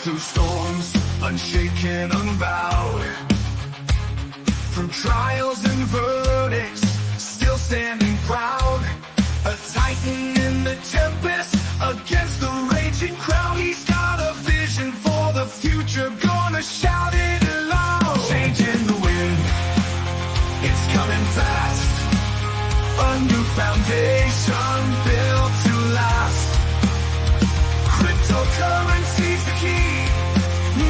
through storms, unshaken, unbowed. Through trials and verdicts, still standing proud. A titan in the tempest, against the raging crowd. He's got a vision for the future, gonna shout it aloud. Changing the wind, it's coming fast. A new foundation built to last. Cryptocurrencies the key,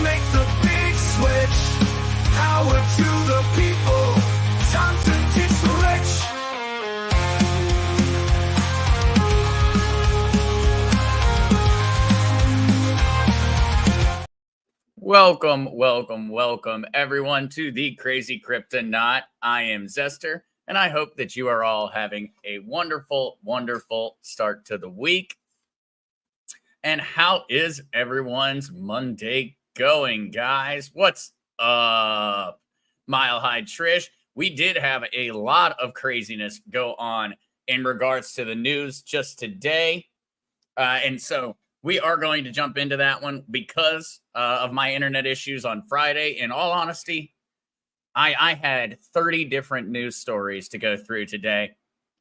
make the big switch. Power to the people, time to teach the rich. Welcome, everyone, to the Crazy Kryptonaut. I am Zester, and I hope that you are all having a wonderful start to the week. And how is everyone's Monday going, guys? What's up, Mile High Trish? We did have a lot of craziness go on in regards to the news just today. And so we are going to jump into that one because of my internet issues on Friday. In all honesty, I had 30 different news stories to go through today,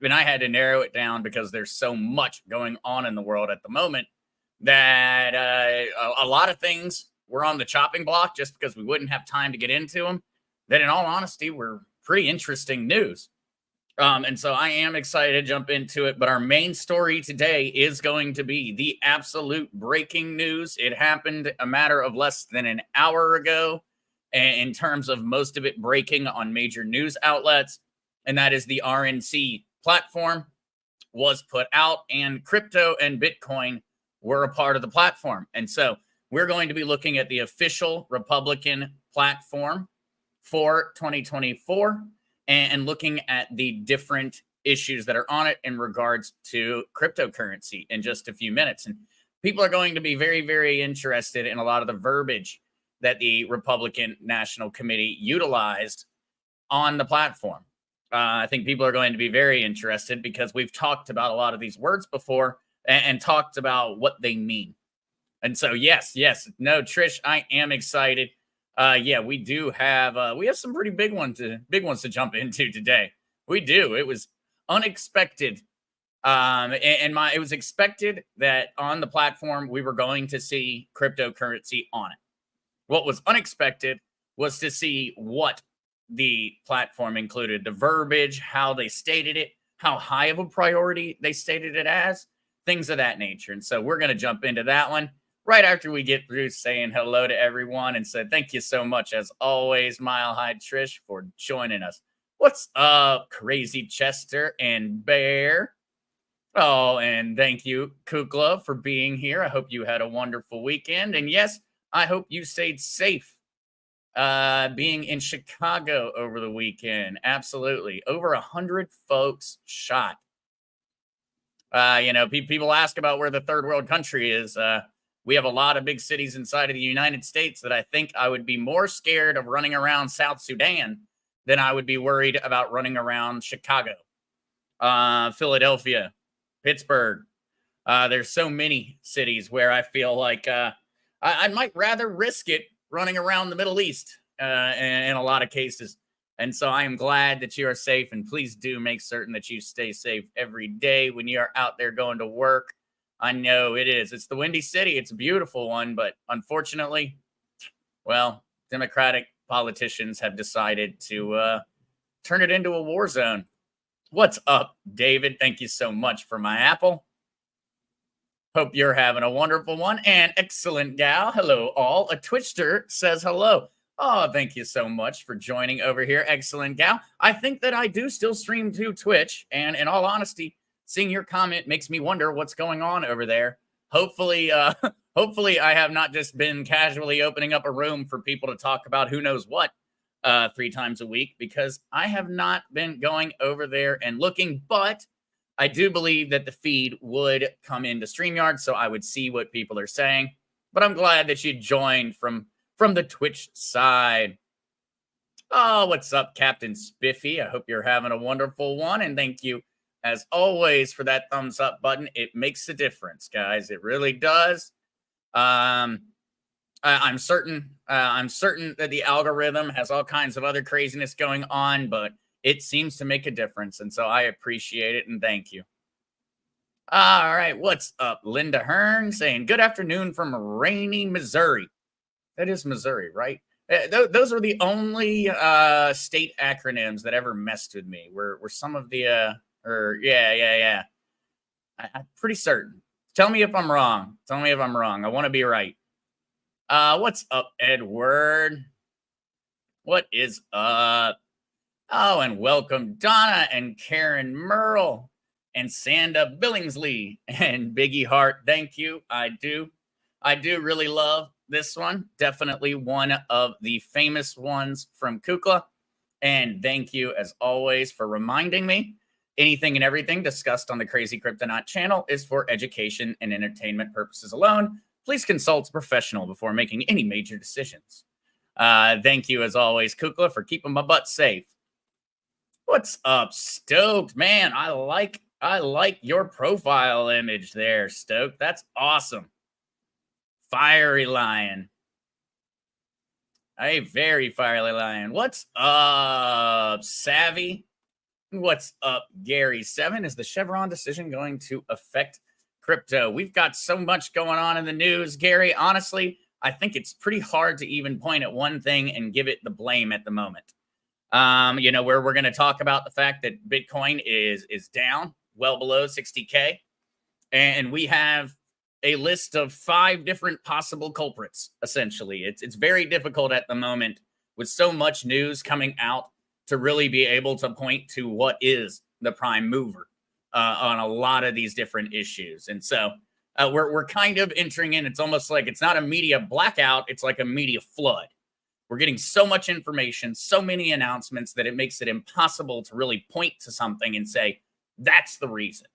and I had to narrow it down because there's so much going on in the world at the moment that a lot of things were on the chopping block just because we wouldn't have time to get into them, that in all honesty were pretty interesting news. And so I am excited to jump into it, but our main story today is going to be the absolute breaking news. It happened a matter of less than an hour ago, in terms of most of it breaking on major news outlets, and that is the RNC platform was put out, and crypto and Bitcoin were a part of the platform. And so we're going to be looking at the official Republican platform for 2024 and looking at the different issues that are on it in regards to cryptocurrency in just a few minutes. And people are going to be very interested in a lot of the verbiage that the Republican National Committee utilized on the platform. I think people are going to be very interested because we've talked about a lot of these words before and talked about what they mean. And so, yes, no, Trish, I am excited. Yeah, we do have we have some pretty big ones to jump into today. We do. It was unexpected. It was expected that on the platform we were going to see cryptocurrency on it. What was unexpected was to see what the platform included, the verbiage, how they stated it, how high of a priority they stated it as, things of that nature. And so we're going to jump into that one right after we get through saying hello to everyone and said thank you so much, as always, Mile High Trish, for joining us. What's up, Crazy Chester and Bear? Oh, and thank you, Kukla, for being here. I hope you had a wonderful weekend. And yes, I hope you stayed safe being in Chicago over the weekend. Absolutely. Over 100 folks shot. People ask about where the third world country is. We have a lot of big cities inside of the United States that I think I would be more scared of running around South Sudan than I would be worried about running around Chicago, Philadelphia, Pittsburgh. There's so many cities where I feel like I might rather risk it running around the Middle East in a lot of cases. And so I am glad that you are safe, and please do make certain that you stay safe every day when you are out there going to work. I know it is. It's the Windy City. It's a beautiful one, but unfortunately, well, Democratic politicians have decided to turn it into a war zone. What's up, David? Thank you so much for my apple. Hope you're having a wonderful one. And excellent gal. Hello, all. A Twitchter says hello. Oh, thank you so much for joining over here. Excellent gal. I think that I do still stream to Twitch. And in all honesty, seeing your comment makes me wonder what's going on over there. Hopefully I have not just been casually opening up a room for people to talk about who knows what 3 times a week, because I have not been going over there and looking, but I do believe that the feed would come into StreamYard, so I would see what people are saying. But I'm glad that you joined from the Twitch side. Oh, what's up, Captain Spiffy? I hope you're having a wonderful one, and thank you, as always, for that thumbs up button. It makes a difference, guys. It really does. I'm certain. I'm certain that the algorithm has all kinds of other craziness going on, but it seems to make a difference, and so I appreciate it and thank you. All right, what's up, Linda Hearn saying good afternoon from rainy Missouri. That is Missouri, right? Those were the only state acronyms that ever messed with me. Were some of the or yeah. I'm pretty certain. Tell me if I'm wrong. Tell me if I'm wrong. I want to be right. What's up, Edward? What is up? Oh, and welcome Donna and Karen Merle and Sanda Billingsley and Biggie Hart. Thank you. I do really love this one. Definitely one of the famous ones from Kukla. And thank you, as always, for reminding me. Anything and everything discussed on the Crazy Kryptonaut channel is for education and entertainment purposes alone. Please consult a professional before making any major decisions. Thank you, as always, Kukla, for keeping my butt safe. What's up, Stoked? Man, I like your profile image there, Stoked. That's awesome. Fiery Lion. A very fiery lion. What's up, Savvy? What's up, Gary? 7, is the Chevron decision going to affect crypto? We've got so much going on in the news, Gary. Honestly, I think it's pretty hard to even point at one thing and give it the blame at the moment. Where we're going to talk about the fact that Bitcoin is down well below 60K. And we have a list of 5 different possible culprits, essentially. It's very difficult at the moment with so much news coming out to really be able to point to what is the prime mover on a lot of these different issues. And so we're kind of entering in, it's almost like it's not a media blackout, it's like a media flood. We're getting so much information, so many announcements that it makes it impossible to really point to something and say, that's the reason.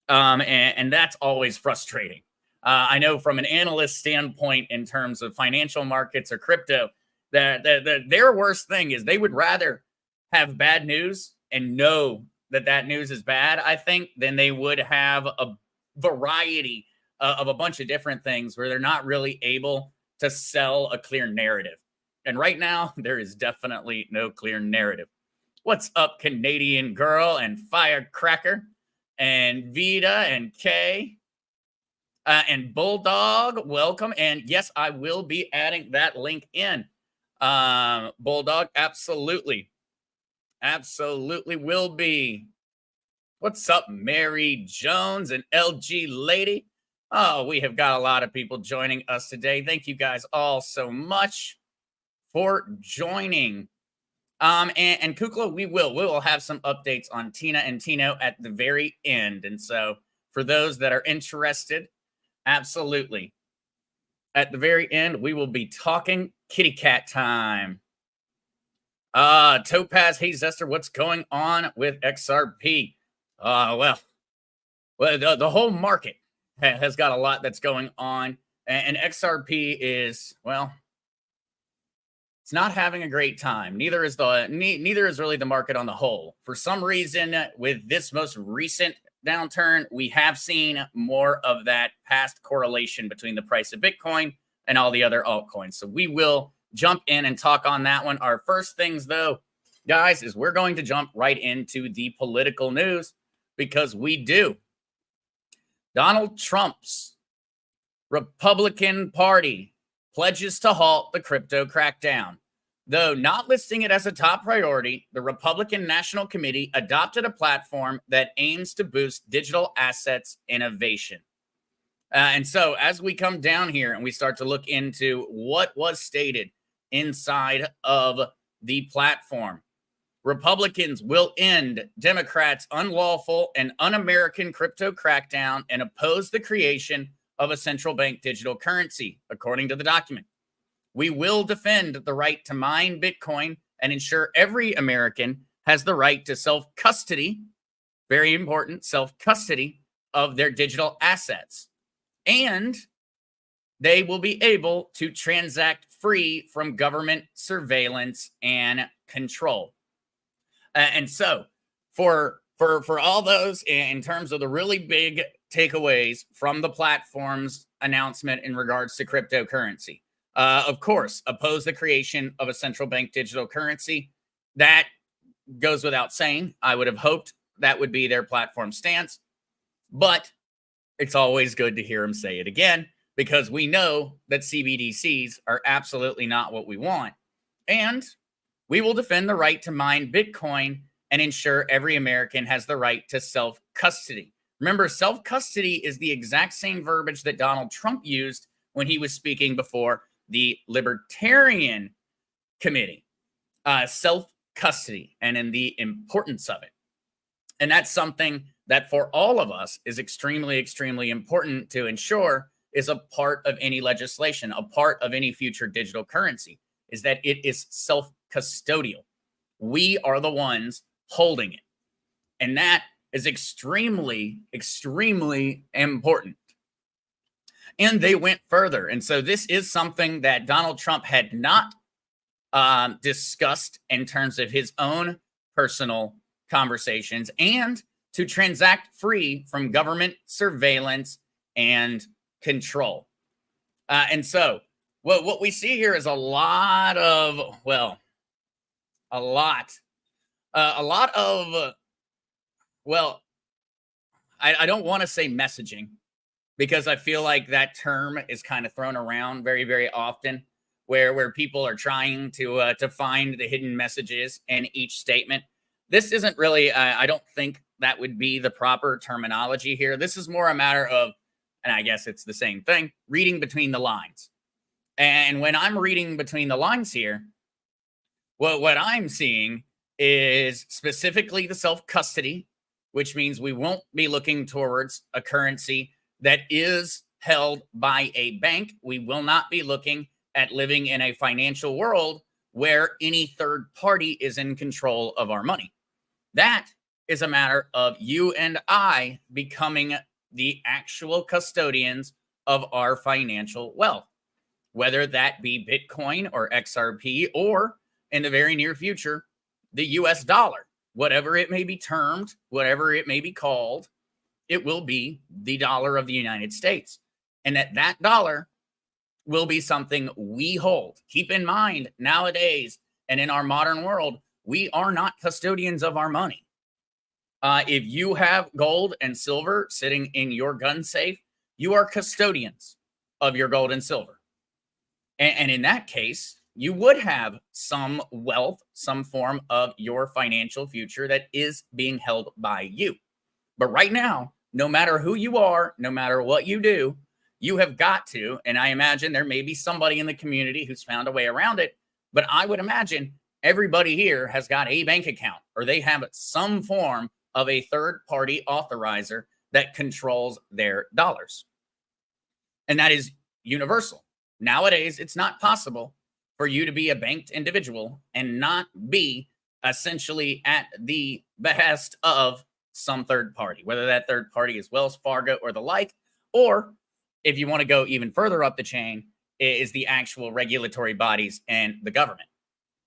And that's always frustrating. I know from an analyst standpoint in terms of financial markets or crypto, that their worst thing is they would rather have bad news and know that that news is bad, I think, than they would have a variety of a bunch of different things where they're not really able to sell a clear narrative. And right now, there is definitely no clear narrative. What's up, Canadian Girl and Firecracker and Vita and Kay and Bulldog? Welcome. And yes, I will be adding that link in. Bulldog, absolutely. Absolutely will be. What's up, Mary Jones and LG Lady? Oh, we have got a lot of people joining us today. Thank you guys all so much for joining. And Kukla, we will have some updates on Tina and Tino at the very end. And so for those that are interested, absolutely. At the very end, we will be talking kitty cat time. Topaz, hey Zester, what's going on with XRP? Well, the whole market has got a lot that's going on, and XRP is, well, it's not having a great time. Neither is really the market on the whole. For some reason, with this most recent downturn, we have seen more of that past correlation between the price of Bitcoin and all the other altcoins. So we will jump in and talk on that one. Our first things, though, guys, is we're going to jump right into the political news because we do. Donald Trump's Republican Party pledges to halt the crypto crackdown. Though not listing it as a top priority, the Republican National Committee adopted a platform that aims to boost digital assets innovation. And so as we come down here and we start to look into what was stated inside of the platform, Republicans will end Democrats' unlawful and un-American crypto crackdown and oppose the creation of a central bank digital currency, according to the document. We will defend the right to mine Bitcoin and ensure every American has the right to self-custody, very important, self-custody of their digital assets. And they will be able to transact free from government surveillance and control. And so for all those, in terms of the really big takeaways from the platform's announcement in regards to cryptocurrency, Of course, oppose the creation of a central bank digital currency. That goes without saying. I would have hoped that would be their platform stance, but it's always good to hear him say it again because we know that CBDCs are absolutely not what we want. And we will defend the right to mine Bitcoin and ensure every American has the right to self custody. Remember, self custody is the exact same verbiage that Donald Trump used when he was speaking before the Libertarian Committee. Self custody and in the importance of it. And that's something that for all of us is extremely, extremely important to ensure is a part of any legislation, a part of any future digital currency, is that it is self-custodial. We are the ones holding it. And that is extremely, extremely important. And they went further. And so this is something that Donald Trump had not discussed in terms of his own personal conversations and to transact free from government surveillance and control. And so what we see here is a lot of, I don't want to say messaging because I feel like that term is kind of thrown around very, very often where people are trying to find the hidden messages in each statement. This isn't really, I don't think that would be the proper terminology here. This is more a matter of, and I guess it's the same thing, reading between the lines. And when I'm reading between the lines here, what I'm seeing is specifically the self-custody, which means we won't be looking towards a currency that is held by a bank. We will not be looking at living in a financial world where any third party is in control of our money. That is a matter of you and I becoming the actual custodians of our financial wealth, whether that be Bitcoin or XRP or in the very near future, the US dollar, whatever it may be termed, whatever it may be called, it will be the dollar of the United States. And that dollar will be something we hold. Keep in mind, nowadays and in our modern world, we are not custodians of our money. If you have gold and silver sitting in your gun safe, you are custodians of your gold and silver. And in that case, you would have some wealth, some form of your financial future that is being held by you. But right now, no matter who you are, no matter what you do, you have got to, and I imagine there may be somebody in the community who's found a way around it, but I would imagine everybody here has got a bank account or they have some form of a third-party authorizer that controls their dollars. And that is universal. Nowadays, it's not possible for you to be a banked individual and not be essentially at the behest of some third party, whether that third party is Wells Fargo or the like, or if you want to go even further up the chain, is the actual regulatory bodies and the government.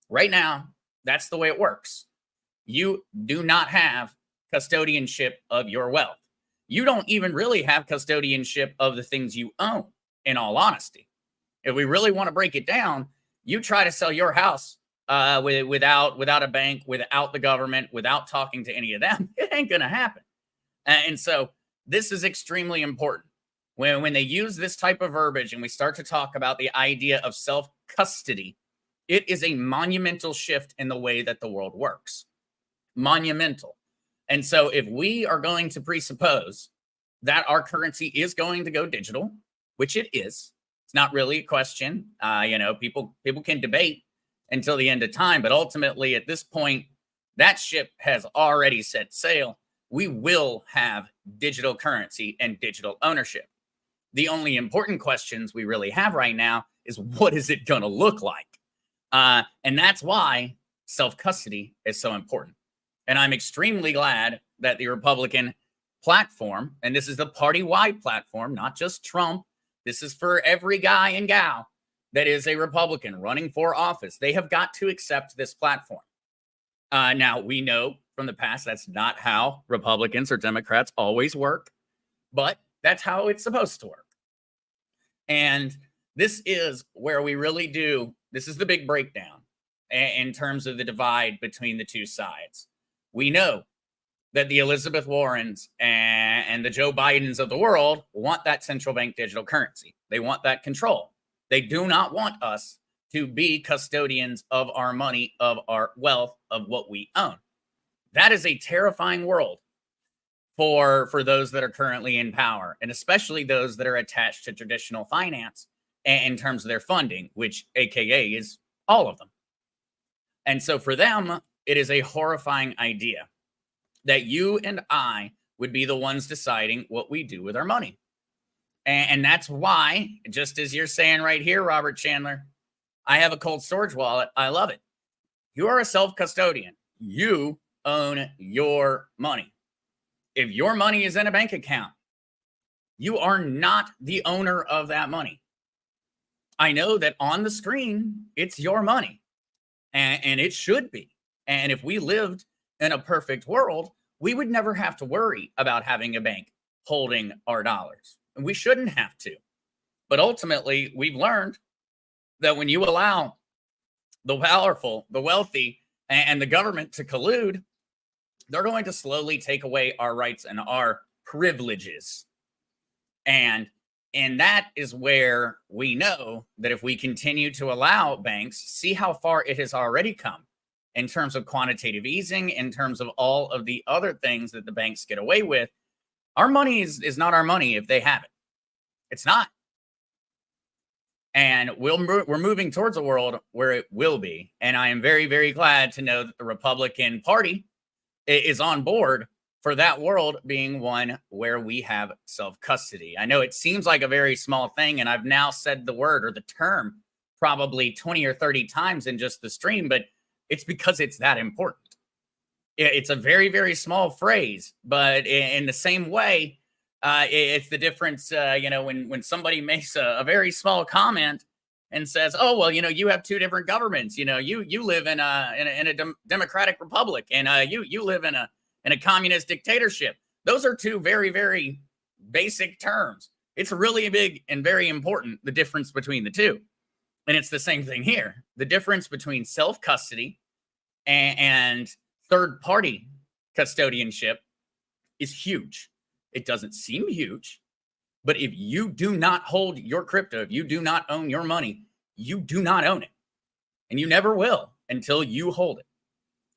Right now, that's the way it works. You do not have custodianship of your wealth. You don't even really have custodianship of the things you own, in all honesty. If we really want to break it down, you try to sell your house without a bank, without the government, without talking to any of them, it ain't going to happen. And so this is extremely important. When they use this type of verbiage and we start to talk about the idea of self-custody, it is a monumental shift in the way that the world works. Monumental. And so if we are going to presuppose that our currency is going to go digital, which it is, it's not really a question. People can debate until the end of time, but ultimately at this point, that ship has already set sail. We will have digital currency and digital ownership. The only important questions we really have right now is what is it going to look like? And that's why self-custody is so important. And I'm extremely glad that the Republican platform, and this is the party-wide platform, not just Trump, this is for every guy and gal that is a Republican running for office. They have got to accept this platform. Now, we know from the past that's not how Republicans or Democrats always work, but that's how it's supposed to work. And This is where we really do. This is the big breakdown in terms of the divide between the two sides. We know that the Elizabeth Warrens and the Joe Bidens of the world want that central bank digital currency. They want that control. They do not want us to be custodians of our money, of our wealth, of what we own. That is a terrifying world for those that are currently in power, and especially those that are attached to traditional finance in terms of their funding, which AKA is all of them. And so for them, it is a horrifying idea that you and I would be the ones deciding what we do with our money. And that's why, just as you're saying right here, Robert Chandler, I have a cold storage wallet. I love it. You are a self-custodian. You own your money. If your money is in a bank account, you are not the owner of that money. I know that on the screen, it's your money, and it should be. And if we lived in a perfect world, we would never have to worry about having a bank holding our dollars. And we shouldn't have to. But ultimately, we've learned that when you allow the powerful, the wealthy, and the government to collude, they're going to slowly take away our rights and our privileges. And that is where we know that if we continue to allow banks, see how far it has already come in terms of quantitative easing, in terms of all of the other things that the banks get away with. Our money is not our money if they have it. It's not. And we're moving towards a world where it will be. And I am very, very glad to know that the Republican Party is on board for that world being one where we have self-custody. I know it seems like a very small thing, and I've now said the word or the term probably 20 or 30 times in just the stream, but it's because it's that important. It's a very, very small phrase, but in the same way, it's the difference, when somebody makes a very small comment and says, "Oh, well, you have two different governments. You live in a democratic republic, and you live in a communist dictatorship." Those are two very, very basic terms. It's really big and very important, the difference between the two. And it's the same thing here. The difference between self-custody and third-party custodianship is huge. It doesn't seem huge, but if you do not hold your crypto, if you do not own your money, you do not own it. And you never will until you hold it.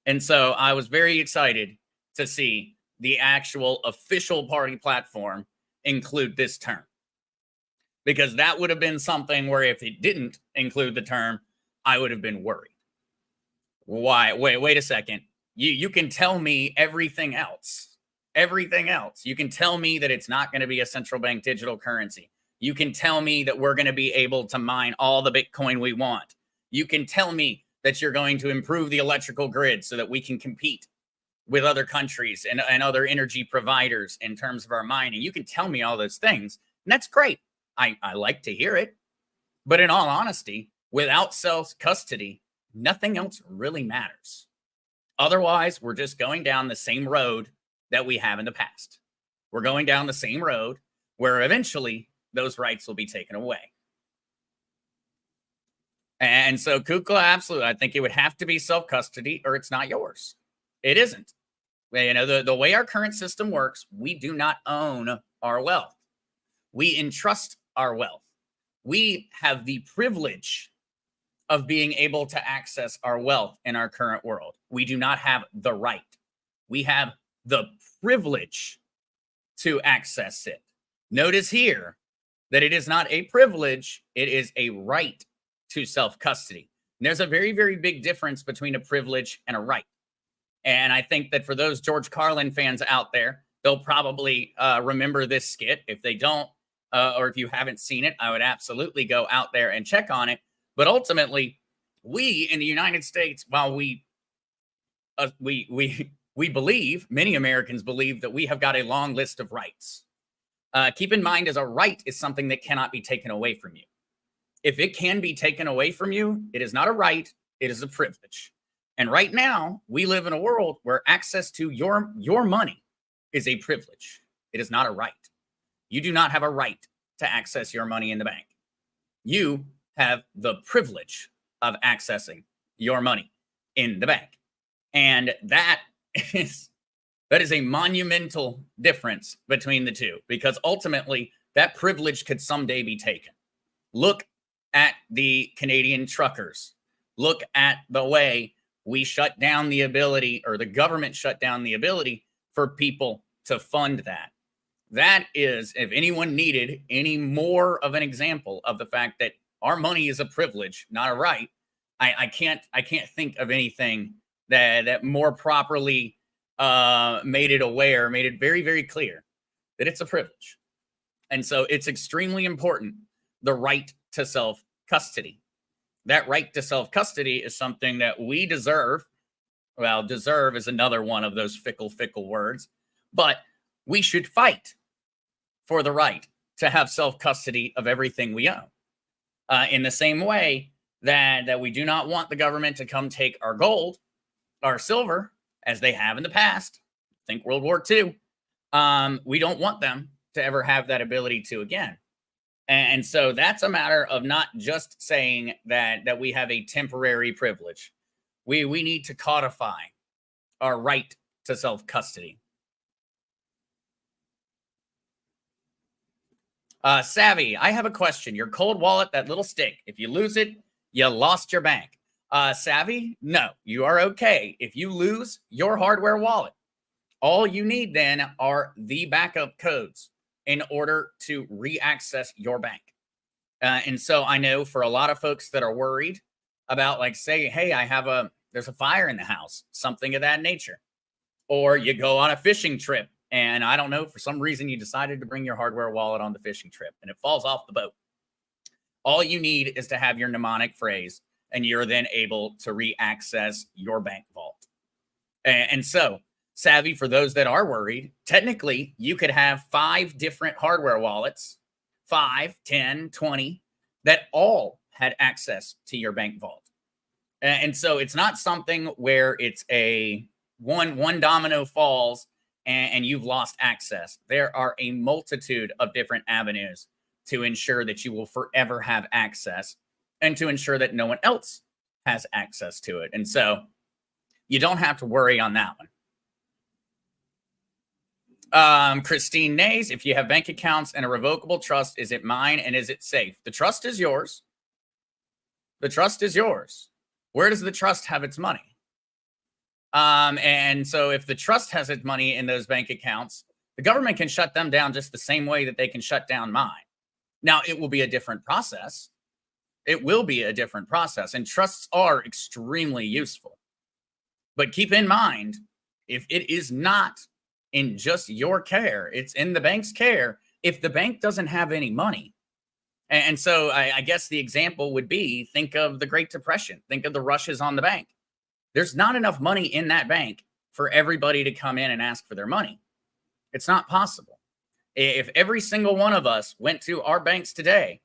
And so I was very excited to see the actual official party platform include this term, because that would have been something where if it didn't include the term, I would have been worried. Why? Wait a second. You can tell me everything else. Everything else. You can tell me that it's not going to be a central bank digital currency. You can tell me that we're going to be able to mine all the Bitcoin we want. You can tell me that you're going to improve the electrical grid so that we can compete with other countries and other energy providers in terms of our mining. You can tell me all those things, and that's great. I like to hear it. But in all honesty, without self-custody, nothing else really matters. Otherwise, we're just going down the same road that we have in the past. We're going down the same road where eventually those rights will be taken away. And so, Kukla, absolutely, I think it would have to be self-custody or it's not yours. It isn't. The way our current system works, we do not own our wealth. We entrust our wealth. We have the privilege of being able to access our wealth in our current world. We do not have the right. We have the privilege to access it. Notice here that it is not a privilege, it is a right to self-custody. There's a very, very big difference between a privilege and a right. And I think that for those George Carlin fans out there, they'll probably remember this skit. If they don't, or if you haven't seen it, I would absolutely go out there and check on it. But ultimately, we in the United States, while we believe, many Americans believe that we have got a long list of rights. Keep in mind, as a right is something that cannot be taken away from you. If it can be taken away from you, it is not a right, it is a privilege. And right now, we live in a world where access to your money is a privilege. It is not a right. You do not have a right to access your money in the bank. you have the privilege of accessing your money in the bank. And is that is a monumental difference between the two, because ultimately that privilege could someday be taken. Look at the Canadian truckers. Look at the way we shut down the ability, or the government shut down the ability for people to fund that. That is, if anyone needed any more of an example of the fact that our money is a privilege, not a right, I can't think of anything that more properly made it very, very clear that it's a privilege. And so it's extremely important, the right to self-custody. That right to self-custody is something that we deserve. Well, deserve is another one of those fickle words, but we should fight for the right to have self-custody of everything we own. In the same way that we do not want the government to come take our gold, our silver, as they have in the past. Think World War II. We don't want them to ever have that ability to again. And so that's a matter of not just saying that we have a temporary privilege. We need to codify our right to self-custody. Savvy, I have a question. Your cold wallet, that little stick, if you lose it, you lost your bank. Savvy, no, you are okay. If you lose your hardware wallet, all you need then are the backup codes in order to re-access your bank. And so I know for a lot of folks that are worried about, like, say, hey, there's a fire in the house, something of that nature. Or you go on a fishing trip and I don't know, for some reason you decided to bring your hardware wallet on the fishing trip and it falls off the boat. All you need is to have your mnemonic phrase and you're then able to re-access your bank vault. And so, Savvy, for those that are worried, technically you could have 5 different hardware wallets, 5, 10, 20, that all had access to your bank vault. And so it's not something where it's a one domino falls and you've lost access. There are a multitude of different avenues to ensure that you will forever have access and to ensure that no one else has access to it. And so you don't have to worry on that one. Christine Nays, if you have bank accounts and a revocable trust, is it mine and is it safe? The trust is yours. The trust is yours. Where does the trust have its money? And so if the trust has its money in those bank accounts, the government can shut them down just the same way that they can shut down mine. Now, it will be a different process. It will be a different process, and trusts are extremely useful. But keep in mind, if it is not in just your care, it's in the bank's care. If the bank doesn't have any money, and so I guess the example would be, think of the Great Depression, think of the rushes on the bank. There's not enough money in that bank for everybody to come in and ask for their money. It's not possible. If every single one of us went to our banks today,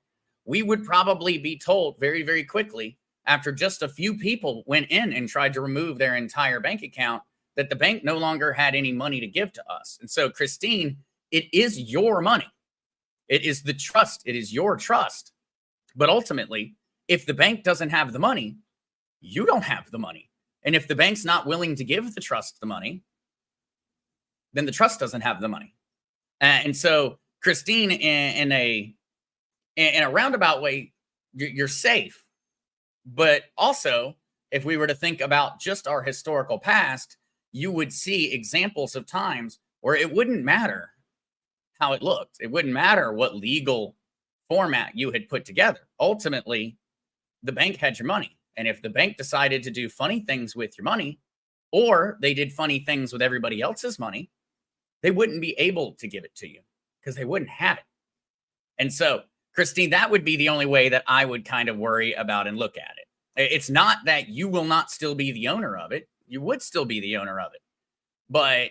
we would probably be told very, very quickly, after just a few people went in and tried to remove their entire bank account, that the bank no longer had any money to give to us. And so, Christine, it is your money. It is the trust. It is your trust. But ultimately, if the bank doesn't have the money, you don't have the money. And if the bank's not willing to give the trust the money, then the trust doesn't have the money. And so, Christine, in a roundabout way, you're safe. But also, if we were to think about just our historical past, you would see examples of times where it wouldn't matter how it looked. It wouldn't matter what legal format you had put together. Ultimately, the bank had your money. And if the bank decided to do funny things with your money, or they did funny things with everybody else's money, they wouldn't be able to give it to you because they wouldn't have it. And so, Christine, that would be the only way that I would kind of worry about and look at it. It's not that you will not still be the owner of it. You would still be the owner of it. But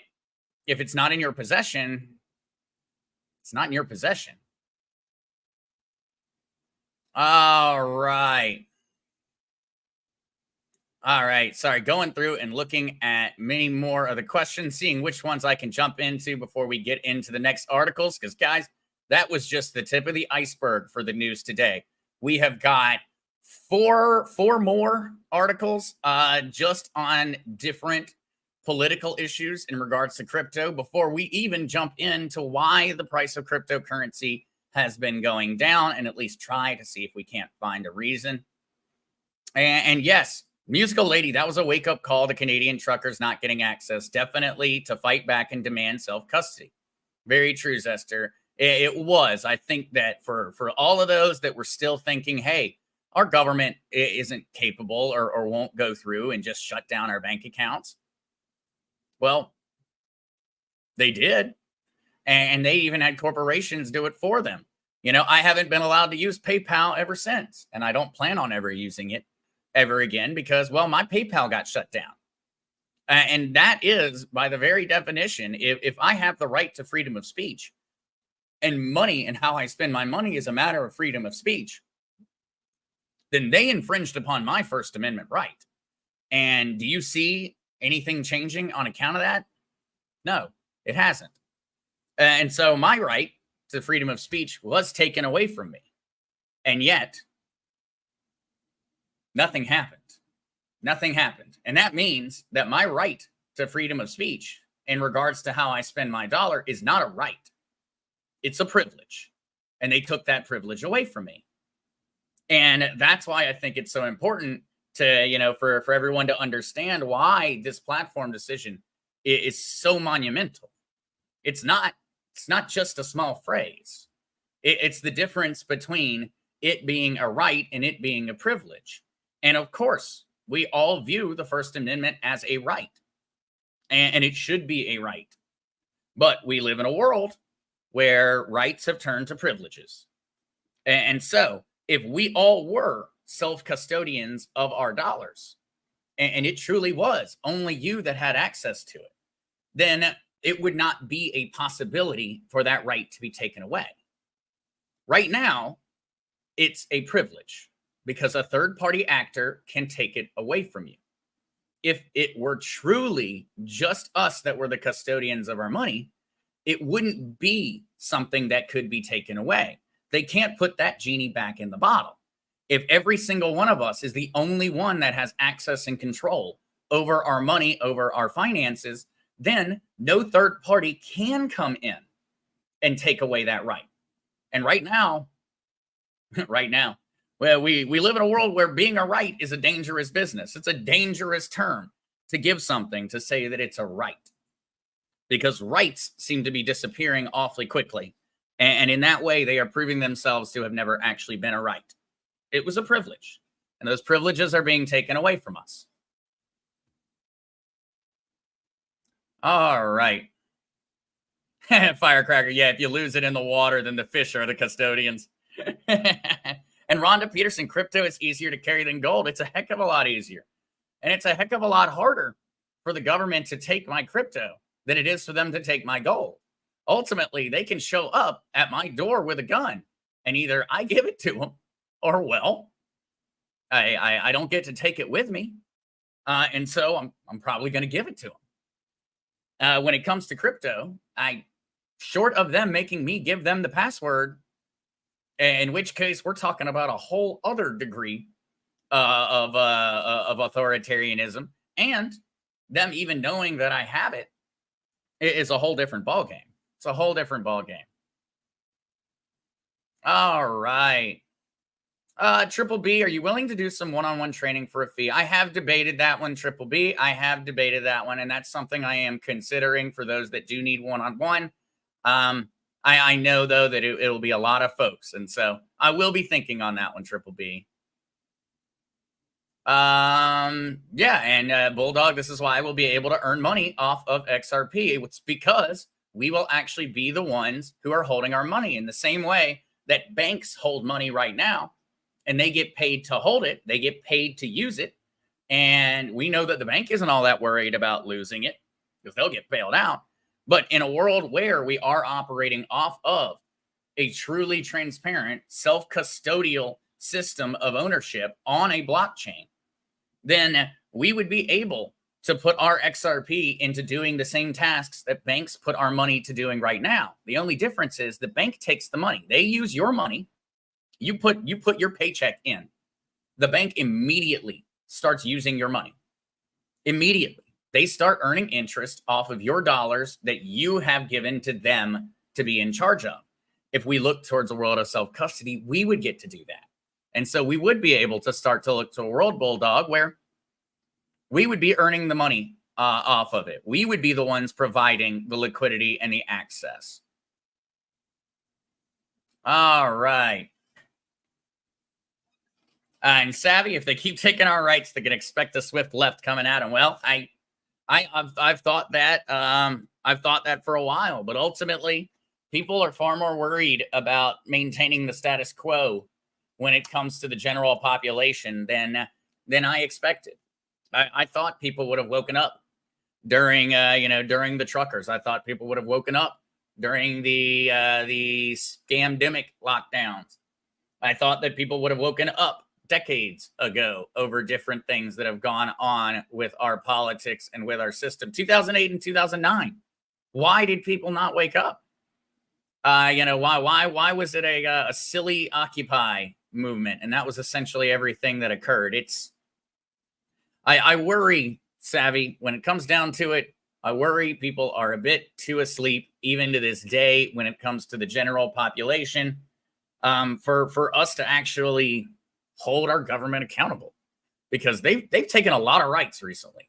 if it's not in your possession, it's not in your possession. All right. All right. Sorry, going through and looking at many more of the questions, seeing which ones I can jump into before we get into the next articles. Because, guys, that was just the tip of the iceberg for the news today. We have got four more articles just on different political issues in regards to crypto before we even jump into why the price of cryptocurrency has been going down, and at least try to see if we can't find a reason. And yes, Musical Lady, that was a wake-up call to Canadian truckers not getting access, definitely to fight back and demand self-custody. Very true, Zester. It was. I think that for all of those that were still thinking, hey, our government isn't capable or won't go through and just shut down our bank accounts. Well, they did. And they even had corporations do it for them. You know, I haven't been allowed to use PayPal ever since, and I don't plan on ever using it ever again because, well, my PayPal got shut down. And that is, by the very definition, if I have the right to freedom of speech, and money and how I spend my money is a matter of freedom of speech, then they infringed upon my First Amendment right. And do you see anything changing on account of that? No, it hasn't. And so my right to freedom of speech was taken away from me. And yet, nothing happened. Nothing happened. And that means that my right to freedom of speech in regards to how I spend my dollar is not a right. It's a privilege. And they took that privilege away from me. And that's why I think it's so important to, you know, for everyone to understand why this platform decision is so monumental. It's not just a small phrase. It's the difference between it being a right and it being a privilege. And of course, we all view the First Amendment as a right. And it should be a right. But we live in a world where rights have turned to privileges. And so if we all were self-custodians of our dollars, and it truly was only you that had access to it, then it would not be a possibility for that right to be taken away. Right now, it's a privilege because a third-party actor can take it away from you. If it were truly just us that were the custodians of our money, it wouldn't be something that could be taken away. They can't put that genie back in the bottle. If every single one of us is the only one that has access and control over our money, over our finances, then no third party can come in and take away that right. And right now, well, we live in a world where being a right is a dangerous business. It's a dangerous term to give something to say that it's a right, because rights seem to be disappearing awfully quickly. And in that way, they are proving themselves to have never actually been a right. It was a privilege, and those privileges are being taken away from us. All right. Firecracker. Yeah, if you lose it in the water, then the fish are the custodians. And Rhonda Peterson, crypto is easier to carry than gold. It's a heck of a lot easier. And it's a heck of a lot harder for the government to take my crypto than it is for them to take my gold. Ultimately, they can show up at my door with a gun, and either I give it to them, or, well, I don't get to take it with me. And so I'm probably going to give it to them. When it comes to crypto, short of them making me give them the password, in which case we're talking about a whole other degree of authoritarianism, and them even knowing that I have it is a whole different ballgame. It's a whole different ballgame. All right. Triple B, are you willing to do some one-on-one training for a fee? I have debated that one, Triple B. I have debated that one, and that's something I am considering for those that do need one-on-one. I know, though, that it'll be a lot of folks, and so I will be thinking on that one, Triple B. Yeah, and Bulldog, this is why I will be able to earn money off of XRP. It's because we will actually be the ones who are holding our money in the same way that banks hold money right now, and they get paid to hold it. They get paid to use it. And we know that the bank isn't all that worried about losing it because they'll get bailed out. But in a world where we are operating off of a truly transparent, self-custodial system of ownership on a blockchain, then we would be able to put our XRP into doing the same tasks that banks put our money to doing right now. The only difference is the bank takes the money. They use your money You put your paycheck in. The bank immediately starts using your money. Immediately. They start earning interest off of your dollars that you have given to them to be in charge of. If we look towards a world of self-custody, we would get to do that. And so we would be able to start to look to a world, Bulldog, where we would be earning the money off of it. We would be the ones providing the liquidity and the access. All right. And Savvy, if they keep taking our rights, they can expect a swift left coming at them. Well, I've thought that. I've thought that for a while, but ultimately, people are far more worried about maintaining the status quo when it comes to the general population than I expected. I thought people would have woken up during during the truckers. I thought people would have woken up during the scamdemic lockdowns. I thought that people would have woken up decades ago over different things that have gone on with our politics and with our system. 2008 and 2009. Why did people not wake up? Why was it a silly Occupy movement? And that was essentially everything that occurred. I worry, Savvy, when it comes down to it, I worry people are a bit too asleep, even to this day, when it comes to the general population, for us to actually hold our government accountable, because they've taken a lot of rights recently.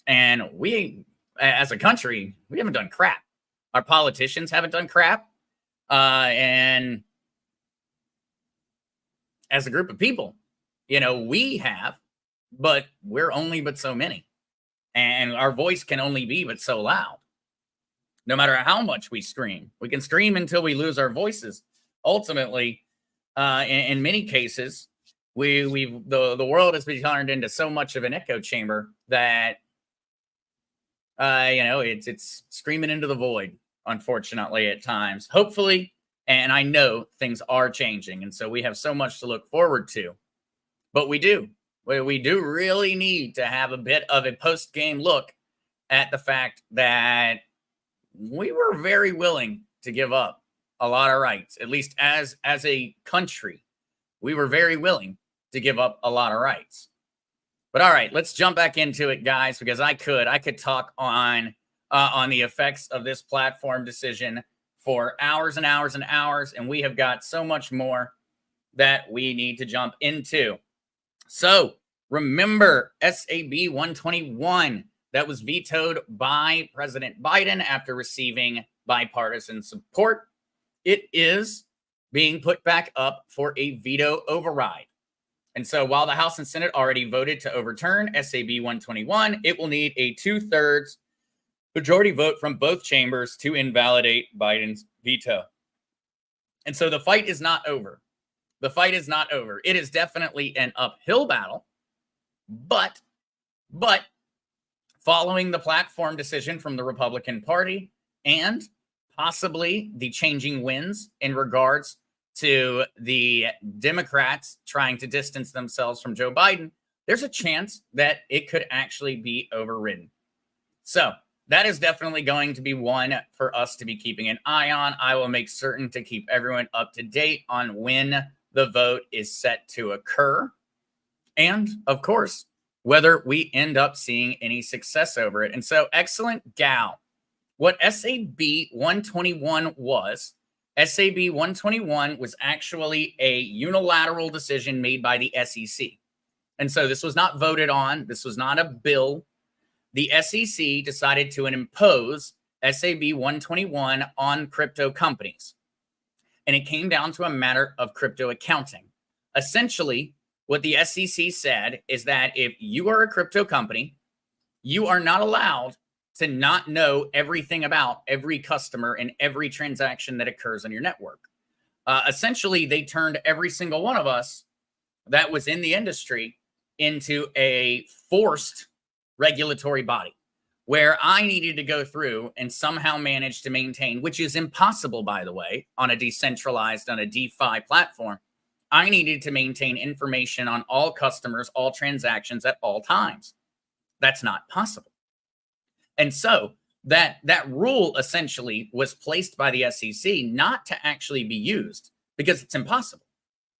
And we, as a country, we haven't done crap. Our politicians haven't done crap. And as a group of people, we have, but we're only but so many. And our voice can only be but so loud. No matter how much we scream, we can scream until we lose our voices. Ultimately, in many cases, the world has been turned into so much of an echo chamber that it's screaming into the void, unfortunately, at times. Hopefully, and I know things are changing, and so we have so much to look forward to. But we do really need to have a bit of a post-game look at the fact that we were very willing to give up a lot of rights, at least as a country. We were very willing to give up a lot of rights. But all right, let's jump back into it, guys, because I could talk on the effects of this platform decision for hours and hours and hours, and we have got so much more that we need to jump into. So remember SAB 121 that was vetoed by President Biden after receiving bipartisan support. It is being put back up for a veto override. And so while the House and Senate already voted to overturn SAB 121, it will need a 2/3 majority vote from both chambers to invalidate Biden's veto. And so the fight is not over. The fight is not over. It is definitely an uphill battle, but following the platform decision from the Republican Party and possibly the changing winds in regards to the Democrats trying to distance themselves from Joe Biden, there's a chance that it could actually be overridden. So that is definitely going to be one for us to be keeping an eye on. I will make certain to keep everyone up to date on when the vote is set to occur. And of course, whether we end up seeing any success over it. And so, excellent gal. What SAB 121 was, SAB 121 was actually a unilateral decision made by the SEC. And so this was not voted on. This was not a bill. The SEC decided to impose SAB 121 on crypto companies. And it came down to a matter of crypto accounting. Essentially, what the SEC said is that if you are a crypto company, you are not allowed to not know everything about every customer and every transaction that occurs on your network. Essentially, they turned every single one of us that was in the industry into a forced regulatory body where I needed to go through and somehow manage to maintain, which is impossible, by the way, on a decentralized, on a DeFi platform. I needed to maintain information on all customers, all transactions at all times. That's not possible. And so that rule essentially was placed by the SEC not to actually be used because it's impossible.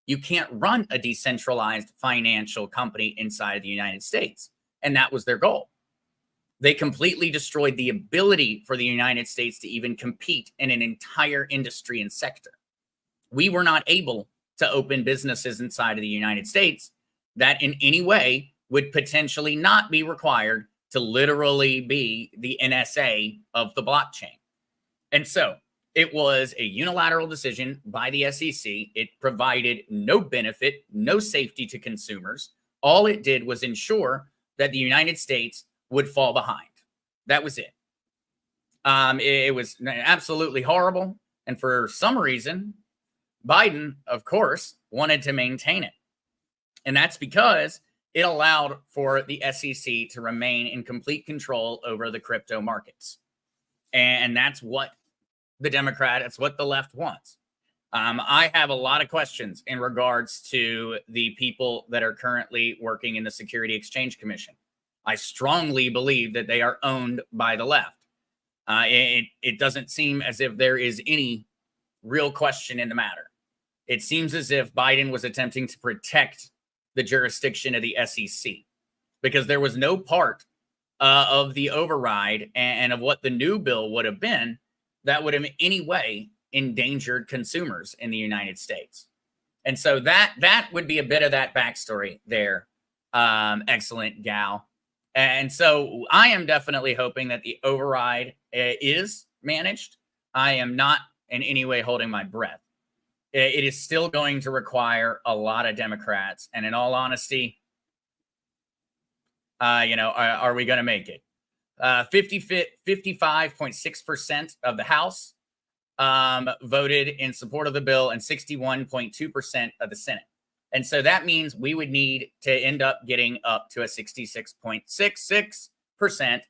You can't run a decentralized financial company inside of the United States. And that was their goal. They completely destroyed the ability for the United States to even compete in an entire industry and sector. We were not able to open businesses inside of the United States that in any way would potentially not be required to literally be the NSA of the blockchain. And so it was a unilateral decision by the SEC. It provided no benefit, no safety to consumers. All it did was ensure that the United States would fall behind. That was it. It was absolutely horrible. And for some reason, Biden, of course, wanted to maintain it. And that's because it allowed for the SEC to remain in complete control over the crypto markets. And that's what that's what the left wants. I have a lot of questions in regards to the people that are currently working in the Security Exchange Commission. I strongly believe that they are owned by the left. It doesn't seem as if there is any real question in the matter. It seems as if Biden was attempting to protect the jurisdiction of the SEC because there was no part of the override and of what the new bill would have been that would have in any way endangered consumers in the United States. And so that would be a bit of that backstory there. Excellent gal. And so I am definitely hoping that the override is managed. I am not in any way holding my breath. It is still going to require a lot of Democrats. And in all honesty, are we going to make it? 55.6% of the House voted in support of the bill and 61.2% of the Senate. And so that means we would need to end up getting up to a 66.66%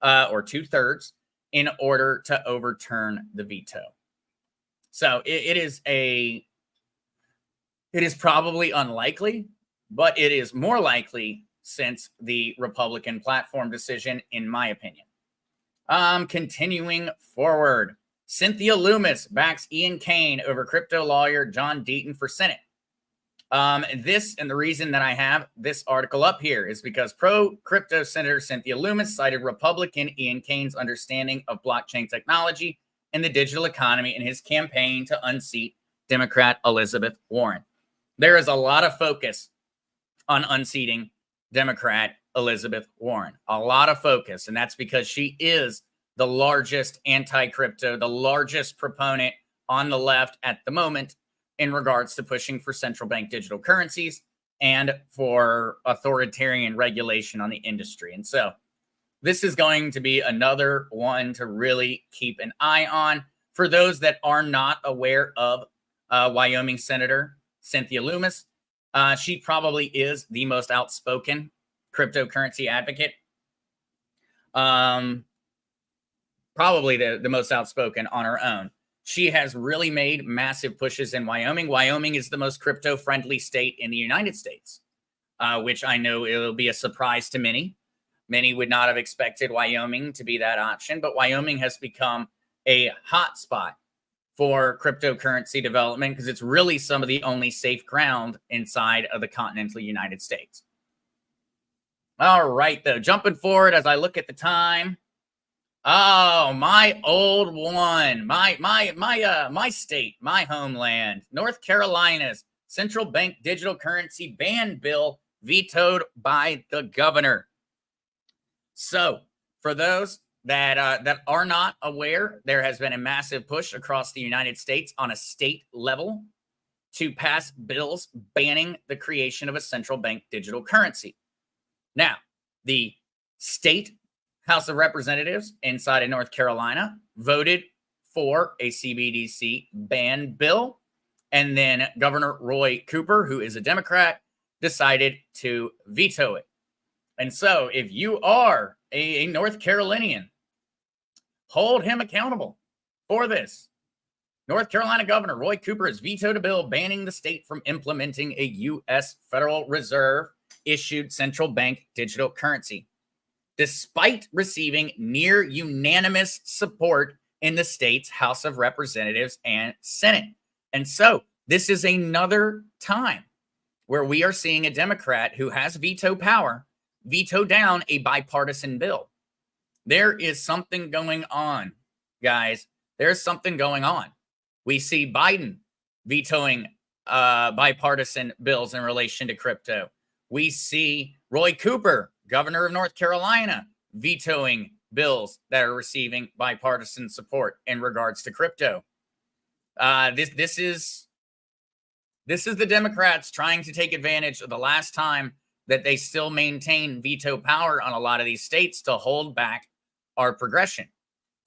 or 2/3 in order to overturn the veto. So it is probably unlikely, but it is more likely since the Republican platform decision, in my opinion. Continuing forward, Cynthia Loomis backs Ian Cain over crypto lawyer John Deaton for Senate. And the reason that I have this article up here is because pro-crypto Senator Cynthia Loomis cited Republican Ian Cain's understanding of blockchain technology and the digital economy in his campaign to unseat Democrat Elizabeth Warren. There is a lot of focus on unseating Democrat Elizabeth Warren. A lot of focus, and that's because she is the largest anti-crypto, the largest proponent on the left at the moment in regards to pushing for central bank digital currencies and for authoritarian regulation on the industry. And so this is going to be another one to really keep an eye on. For those that are not aware of Wyoming Senator Cynthia Loomis, she probably is the most outspoken cryptocurrency advocate. Probably the most outspoken on her own. She has really made massive pushes in Wyoming. Wyoming is the most crypto-friendly state in the United States, which I know it'll be a surprise to many. Many would not have expected Wyoming to be that option, but Wyoming has become a hot spot for cryptocurrency development because it's really some of the only safe ground inside of the continental United States. All right, though, jumping forward as I look at the time. Oh, my old one, my state, my homeland, North Carolina's central bank digital currency ban bill vetoed by the governor. So, for those that are not aware, there has been a massive push across the United States on a state level to pass bills banning the creation of a central bank digital currency. Now, the state House of Representatives inside of North Carolina voted for a CBDC ban bill. And then Governor Roy Cooper, who is a Democrat, decided to veto it. And so if you are a North Carolinian, hold him accountable for this. North Carolina Governor Roy Cooper has vetoed a bill banning the state from implementing a U.S. Federal Reserve issued central bank digital currency, despite receiving near unanimous support in the state's House of Representatives and Senate. And so this is another time where we are seeing a Democrat who has veto power veto down a bipartisan bill. There is something going on, guys. There's something going on. We see Biden vetoing bipartisan bills in relation to crypto. We see Roy Cooper, governor of North Carolina, vetoing bills that are receiving bipartisan support in regards to crypto. This is the Democrats trying to take advantage of the last time that they still maintain veto power on a lot of these states to hold back our progression.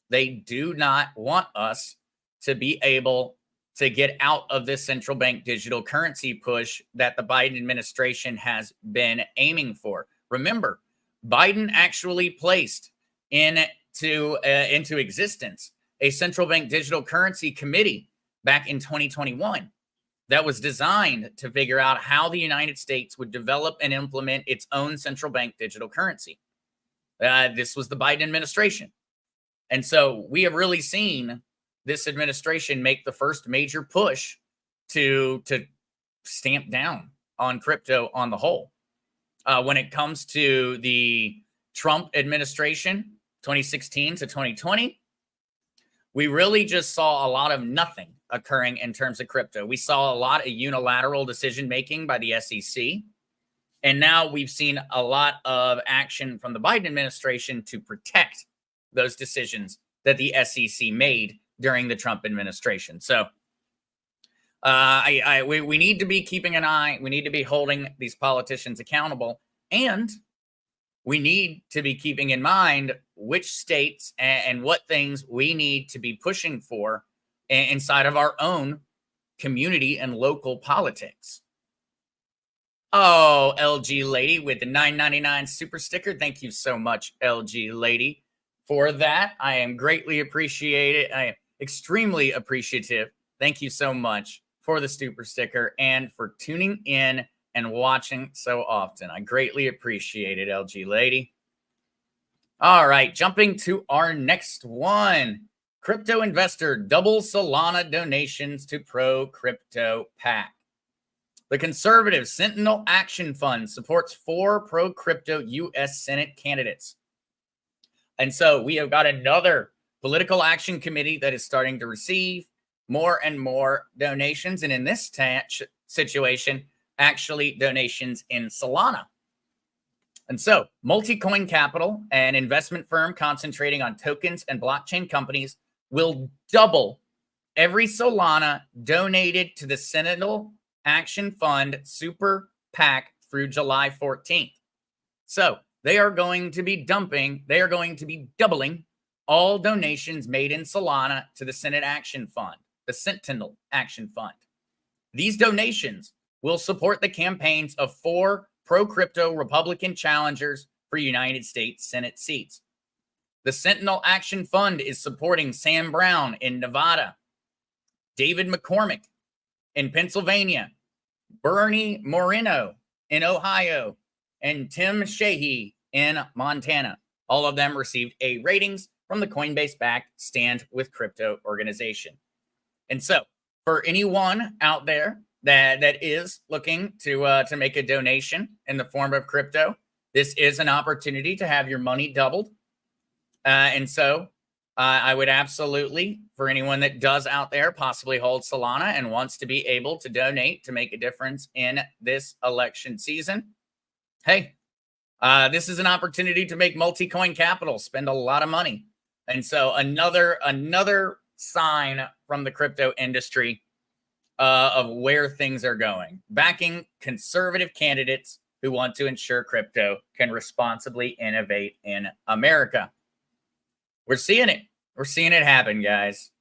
They do not want us to be able to get out of this central bank digital currency push that the Biden administration has been aiming for. Remember, Biden actually placed into existence a central bank digital currency committee back in 2021 that was designed to figure out how the United States would develop and implement its own central bank digital currency. This was the Biden administration. And so we have really seen this administration make the first major push to stamp down on crypto on the whole. When it comes to the Trump administration, 2016 to 2020, we really just saw a lot of nothing occurring in terms of crypto. We saw a lot of unilateral decision making by the SEC. And now we've seen a lot of action from the Biden administration to protect those decisions that the SEC made during the Trump administration. So we need to be keeping an eye. We need to be holding these politicians accountable. And we need to be keeping in mind which states and what things we need to be pushing for inside of our own community and local politics. Oh, LG Lady with the $9.99 super sticker. Thank you so much, LG Lady, for that. I am greatly appreciated. I am extremely appreciative. Thank you so much for the super sticker and for tuning in and watching so often. I greatly appreciate it, LG Lady. All right, jumping to our next one. Crypto investor doubles Solana donations to pro-crypto PAC. The conservative Sentinel Action Fund supports 4 pro-crypto U.S. Senate candidates. And so we have got another political action committee that is starting to receive more and more donations. And in this situation, actually donations in Solana. And so Multicoin Capital, an investment firm concentrating on tokens and blockchain companies, will double every Solana donated to the Sentinel Action Fund Super PAC through July 14th. So they are going to be doubling all donations made in Solana to the Senate Action Fund, the Sentinel Action Fund. These donations will support the campaigns of 4 pro-crypto Republican challengers for United States Senate seats. The Sentinel Action Fund is supporting Sam Brown in Nevada, David McCormick in Pennsylvania, Bernie Moreno in Ohio, and Tim Sheehy in Montana. All of them received A ratings from the Coinbase-backed Stand with Crypto organization. And so, for anyone out there that is looking to make a donation in the form of crypto, this is an opportunity to have your money doubled. And so I would absolutely, for anyone that does out there possibly hold Solana and wants to be able to donate to make a difference in this election season, hey, this is an opportunity to make Multicoin Capital spend a lot of money. And so another sign from the crypto industry of where things are going, backing conservative candidates who want to ensure crypto can responsibly innovate in America. We're seeing it. We're seeing it happen, guys.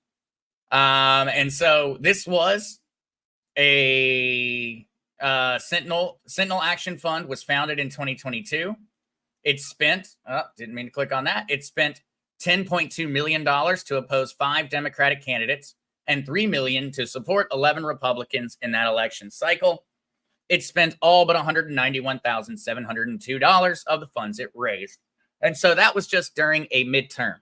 And so this was a Sentinel Action Fund was founded in 2022. It spent, didn't mean to click on that. It spent $10.2 million to oppose 5 Democratic candidates and $3 million to support 11 Republicans in that election cycle. It spent all but $191,702 of the funds it raised. And so that was just during a midterm.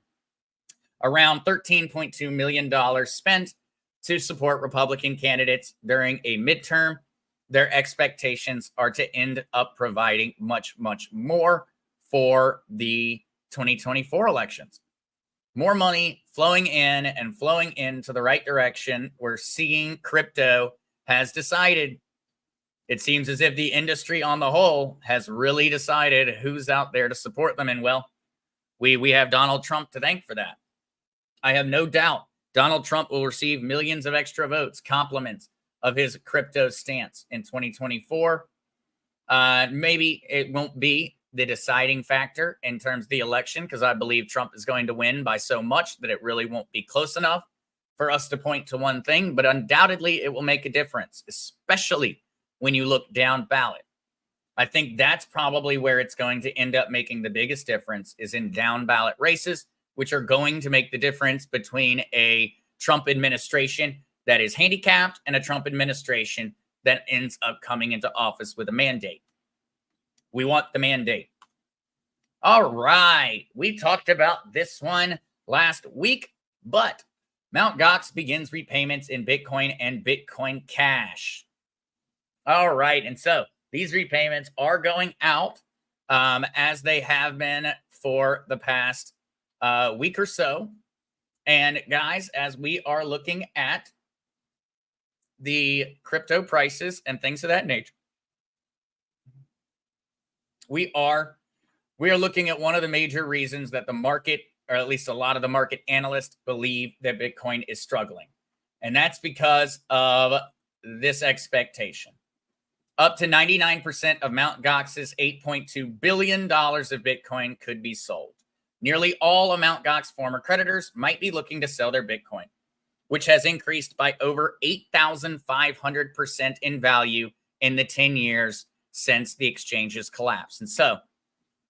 Around $13.2 million spent to support Republican candidates during a midterm. their expectations are to end up providing much, much more for the 2024 elections. More money flowing in and flowing into the right direction. We're seeing crypto has decided. It seems as if the industry on the whole has really decided who's out there to support them. And well, we have Donald Trump to thank for that. I have no doubt Donald Trump will receive millions of extra votes, compliments of his crypto stance in 2024. Maybe it won't be the deciding factor in terms of the election, because I believe Trump is going to win by so much that it really won't be close enough for us to point to one thing, but undoubtedly it will make a difference, especially when you look down ballot. I think that's probably where it's going to end up making the biggest difference, is in down ballot races, which are going to make the difference between a Trump administration that is handicapped and a Trump administration that ends up coming into office with a mandate. We want the mandate. All right. We talked about this one last week, but Mt. Gox begins repayments in Bitcoin and Bitcoin Cash. All right. And so these repayments are going out as they have been for the past week or so. And guys, as we are looking at the crypto prices and things of that nature, we are looking at one of the major reasons that the market, or at least a lot of the market analysts, believe that Bitcoin is struggling. And that's because of this expectation. Up to 99% of Mt. Gox's $8.2 billion of Bitcoin could be sold. Nearly all of Mt. Gox former creditors might be looking to sell their Bitcoin, which has increased by over 8,500% in value in the 10 years since the exchange's collapse. And so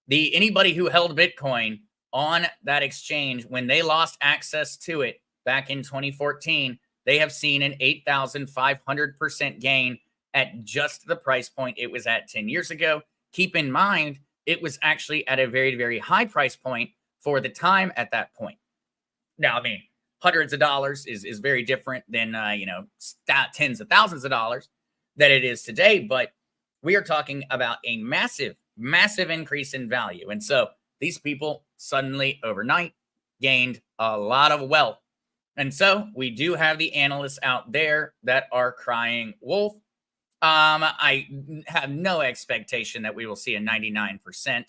anybody who held Bitcoin on that exchange, when they lost access to it back in 2014, they have seen an 8,500% gain at just the price point it was at 10 years ago. Keep in mind, it was actually at a very, very high price point for the time at that point. Now, I mean, hundreds of dollars is very different than, tens of thousands of dollars that it is today. But we are talking about a massive, massive increase in value. And so these people suddenly overnight gained a lot of wealth. And so we do have the analysts out there that are crying wolf. I have no expectation that we will see a 99%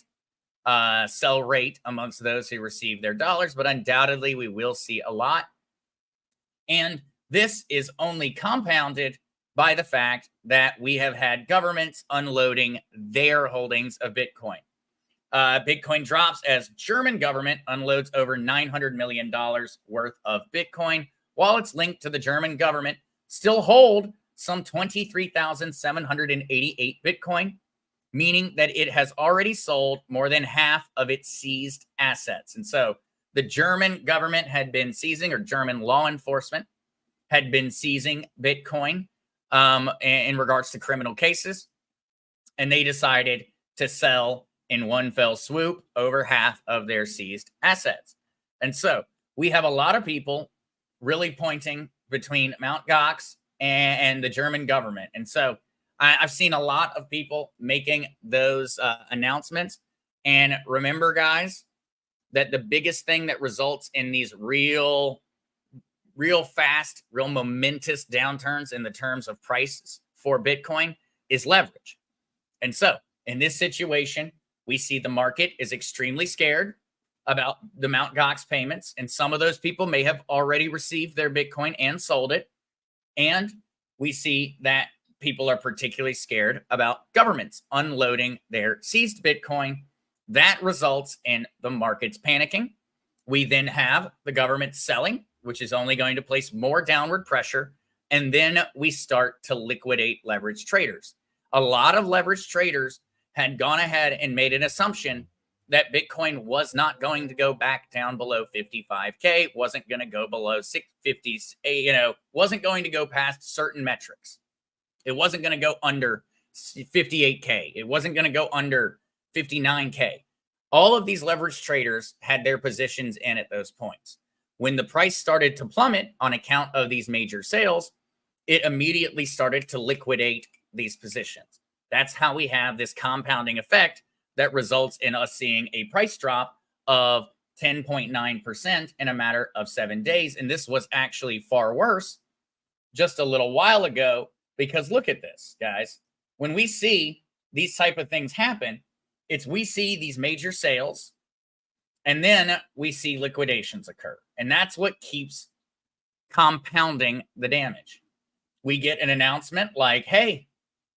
sell rate amongst those who receive their dollars, but undoubtedly we will see a lot. And this is only compounded by the fact that we have had governments unloading their holdings of Bitcoin. Bitcoin drops as German government unloads over $900 million worth of Bitcoin, while it's linked to the German government still hold some 23,788 Bitcoin, meaning that it has already sold more than half of its seized assets. And so the German government had been seizing, or German law enforcement had been seizing Bitcoin in regards to criminal cases. And they decided to sell in one fell swoop over half of their seized assets. And so we have a lot of people really pointing between Mt. Gox and the German government. And so I've seen a lot of people making those announcements. And remember, guys, that the biggest thing that results in these real fast, real momentous downturns in the terms of prices for Bitcoin is leverage. And so in this situation, we see the market is extremely scared about the Mt. Gox payments. And some of those people may have already received their Bitcoin and sold it. And we see that people are particularly scared about governments unloading their seized Bitcoin. That results in the markets panicking. We then have the government selling, which is only going to place more downward pressure. And then we start to liquidate leverage traders. A lot of leverage traders had gone ahead and made an assumption that Bitcoin was not going to go back down below 55K, wasn't going to go below 650s, wasn't going to go past certain metrics. It wasn't going to go under 58K. It wasn't going to go under 59K. All of these leverage traders had their positions in at those points. When the price started to plummet on account of these major sales, it immediately started to liquidate these positions. That's how we have this compounding effect that results in us seeing a price drop of 10.9% in a matter of 7 days. And this was actually far worse just a little while ago, because look at this, guys. When we see these type of things happen, we see these major sales, and then we see liquidations occur. And that's what keeps compounding the damage. We get an announcement like, hey,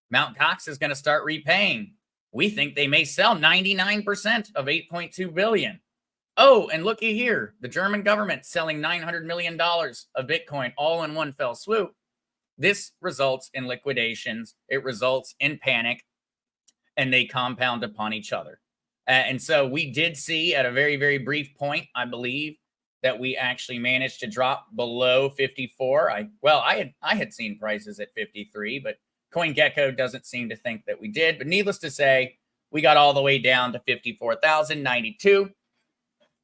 Mt. Gox is going to start repaying. We think they may sell 99% of 8.2 billion. Oh, and looky here, the German government selling $900 million of Bitcoin all in one fell swoop. This results in liquidations. It results in panic, and they compound upon each other. And so we did see at a very, very brief point, I believe, that we actually managed to drop below 54. I had seen prices at 53, but CoinGecko doesn't seem to think that we did. But needless to say, we got all the way down to 54,092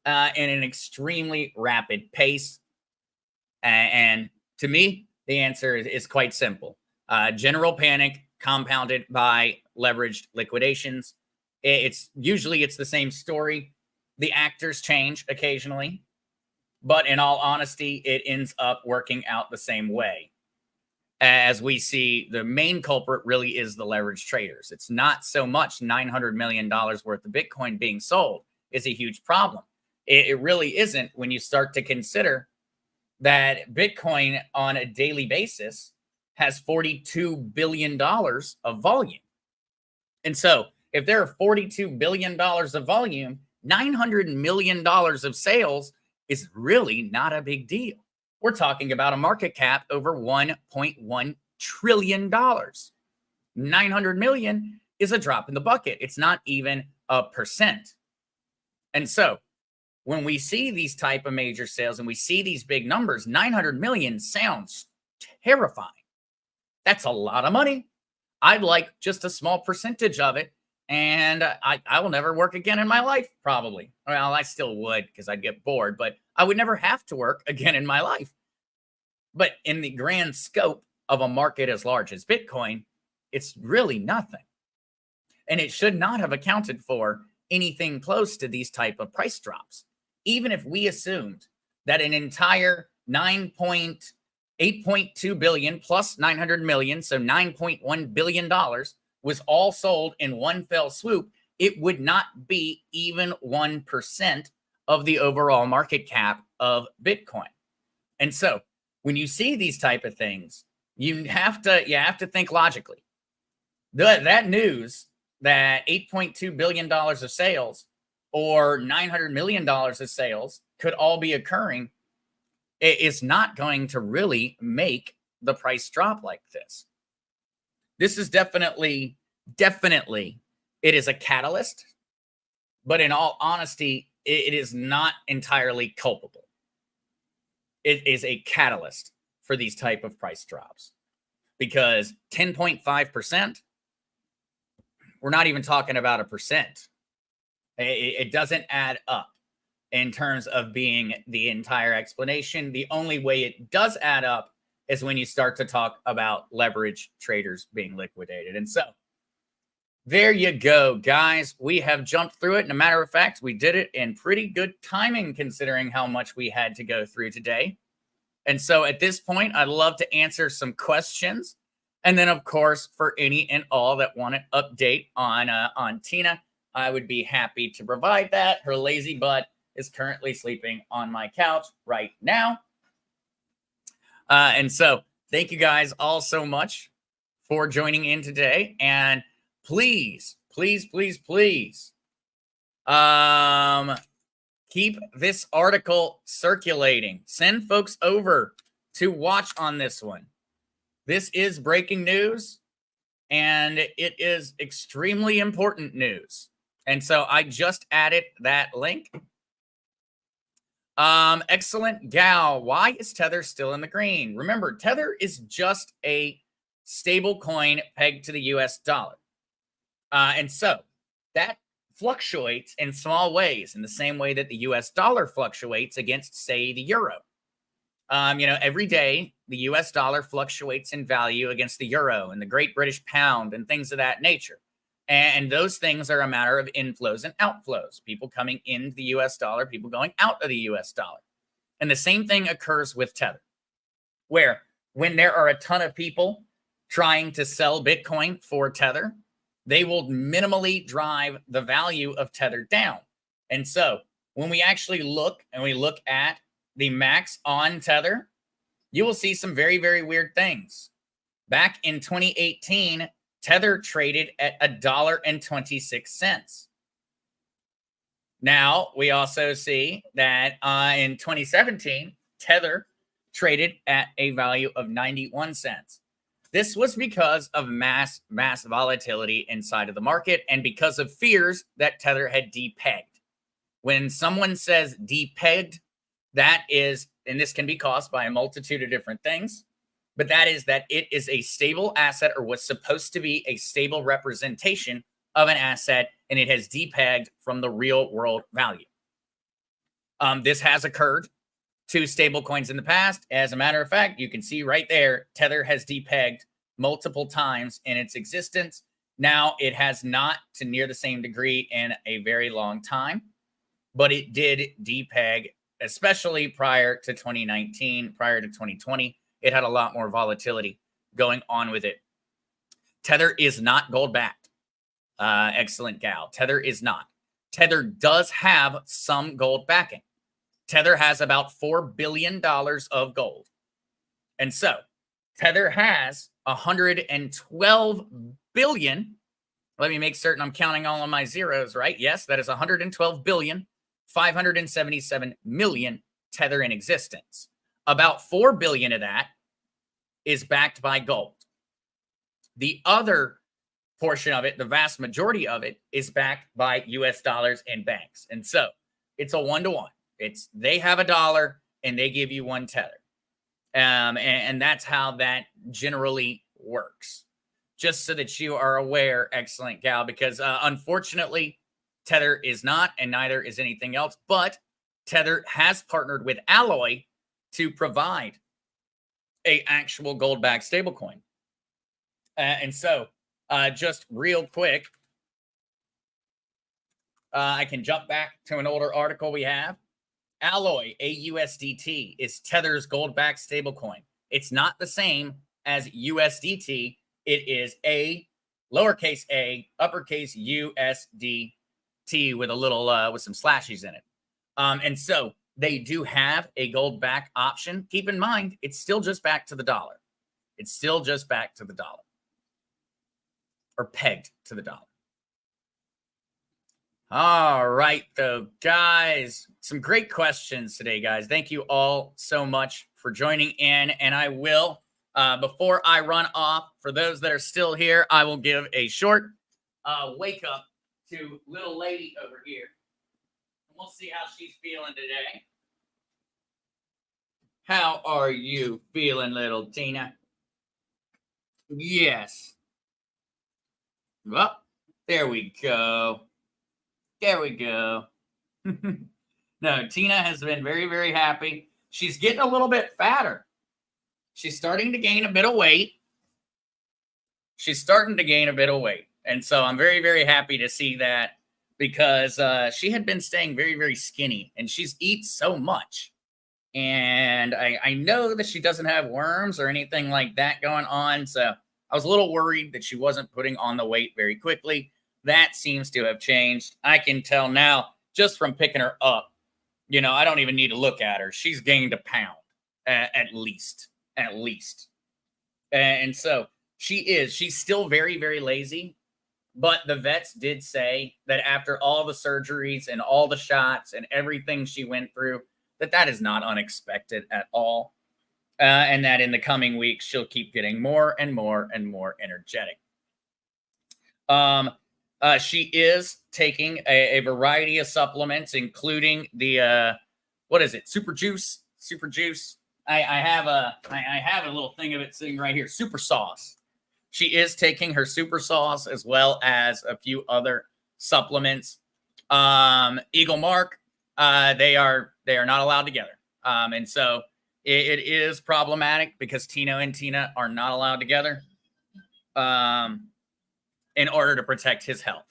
in an extremely rapid pace. And to me, the answer is quite simple. General panic compounded by leveraged liquidations. It's the same story. The actors change occasionally, but in all honesty, it ends up working out the same way. As we see, the main culprit really is the leveraged traders. It's not so much $900 million worth of Bitcoin being sold is a huge problem. It really isn't when you start to consider that Bitcoin on a daily basis has $42 billion of volume. And so if there are $42 billion of volume, $900 million of sales is really not a big deal. We're talking about a market cap over $1.1 trillion. 900 million is a drop in the bucket. It's not even a percent. And so when we see these type of major sales and we see these big numbers, 900 million sounds terrifying. That's a lot of money. I'd like just a small percentage of it, and I will never work again in my life, probably. Well, I still would, because I'd get bored, but I would never have to work again in my life. But in the grand scope of a market as large as Bitcoin, it's really nothing. And it should not have accounted for anything close to these type of price drops. Even if we assumed that an entire 8.2 billion plus 900 million, so $9.1 billion was all sold in one fell swoop, it would not be even 1% of the overall market cap of Bitcoin. And so when you see these type of things, you have to think logically. That news that $8.2 billion of sales or $900 million of sales could all be occurring is not going to really make the price drop like this. This is definitely, it is a catalyst, but in all honesty, it is not entirely culpable. It is a catalyst for these type of price drops, because 10.5%, we're not even talking about a percent. It doesn't add up in terms of being the entire explanation. The only way it does add up is when you start to talk about leverage traders being liquidated. And so there you go, guys. We have jumped through it. And a matter of fact, we did it in pretty good timing considering how much we had to go through today. And so at this point, I'd love to answer some questions. And then, of course, for any and all that want an update on Tina, I would be happy to provide that. Her lazy butt is currently sleeping on my couch right now. And so thank you guys all so much for joining in today. And please, please, please, please, keep this article circulating. Send folks over to watch on this one. This is breaking news, and it is extremely important news. And so I just added that link. Excellent gal. Why is Tether still in the green? Remember, Tether is just a stable coin pegged to the US dollar. And so that fluctuates in small ways in the same way that the US dollar fluctuates against, say, the euro. Every day the US dollar fluctuates in value against the euro and the Great British Pound and things of that nature. And those things are a matter of inflows and outflows, people coming into the US dollar, people going out of the US dollar. And the same thing occurs with Tether, where when there are a ton of people trying to sell Bitcoin for Tether, they will minimally drive the value of Tether down. And so when we actually look at the max on Tether, you will see some very, very weird things. Back in 2018, Tether traded at $1.26. Now, we also see that in 2017, Tether traded at a value of 91 cents. This was because of mass volatility inside of the market and because of fears that Tether had depegged. When someone says depegged, that is, and this can be caused by a multitude of different things, but that is that it is a stable asset or was supposed to be a stable representation of an asset, and it has depegged from the real world value. This has occurred to stable coins in the past. As a matter of fact, you can see right there, Tether has depegged multiple times in its existence. Now, it has not to near the same degree in a very long time, but it did depeg, especially prior to 2019, prior to 2020. It had a lot more volatility going on with it. Tether is not gold backed. Excellent gal. Tether is not. Tether does have some gold backing. Tether has about $4 billion of gold. And so Tether has 112 billion. Let me make certain I'm counting all of my zeros right. Yes, that is 112 billion, 577 million Tether in existence. About 4 billion of that is backed by gold. The other portion of it, the vast majority of it, is backed by US dollars and banks. And so it's a 1-to-1. They have a dollar and they give you 1 Tether. And that's how that generally works. Just so that you are aware, excellent gal, because unfortunately, Tether is not, and neither is anything else. But Tether has partnered with Alloy to provide a actual gold-backed stablecoin. And so, just real quick, I can jump back to an older article we have. Alloy, AUSDT, is Tether's gold-backed stablecoin. It's not the same as USDT. It is a lowercase a, uppercase USDT with a little with some slashes in it. And so they do have a gold back option. Keep in mind, it's still just back to the dollar. It's still just back to the dollar, or pegged to the dollar. All right, though, guys, some great questions today, guys. Thank you all so much for joining in. And I will, before I run off, for those that are still here, I will give a short wake up to little lady over here. And we'll see how she's feeling today. How are you feeling, little Tina? Yes. Well, there we go. There we go. No, Tina has been very, very happy. She's getting a little bit fatter. She's starting to gain a bit of weight. And so I'm very, very happy to see that, because she had been staying very, very skinny, and she's eats so much. And I know that she doesn't have worms or anything like that going on. So I was a little worried that she wasn't putting on the weight very quickly. That seems to have changed. I can tell now just from picking her up. I don't even need to look at her. She's gained a pound at least. And so she's still very, very lazy. But the vets did say that after all the surgeries and all the shots and everything she went through, that is not unexpected at all. And that in the coming weeks, she'll keep getting more and more and more energetic. She is taking a variety of supplements, including the, what is it? Super juice. I have a little thing of it sitting right here. Super sauce. She is taking her super sauce as well as a few other supplements. Eagle Mark, they are not allowed together. And so it is problematic because Tino and Tina are not allowed together in order to protect his health.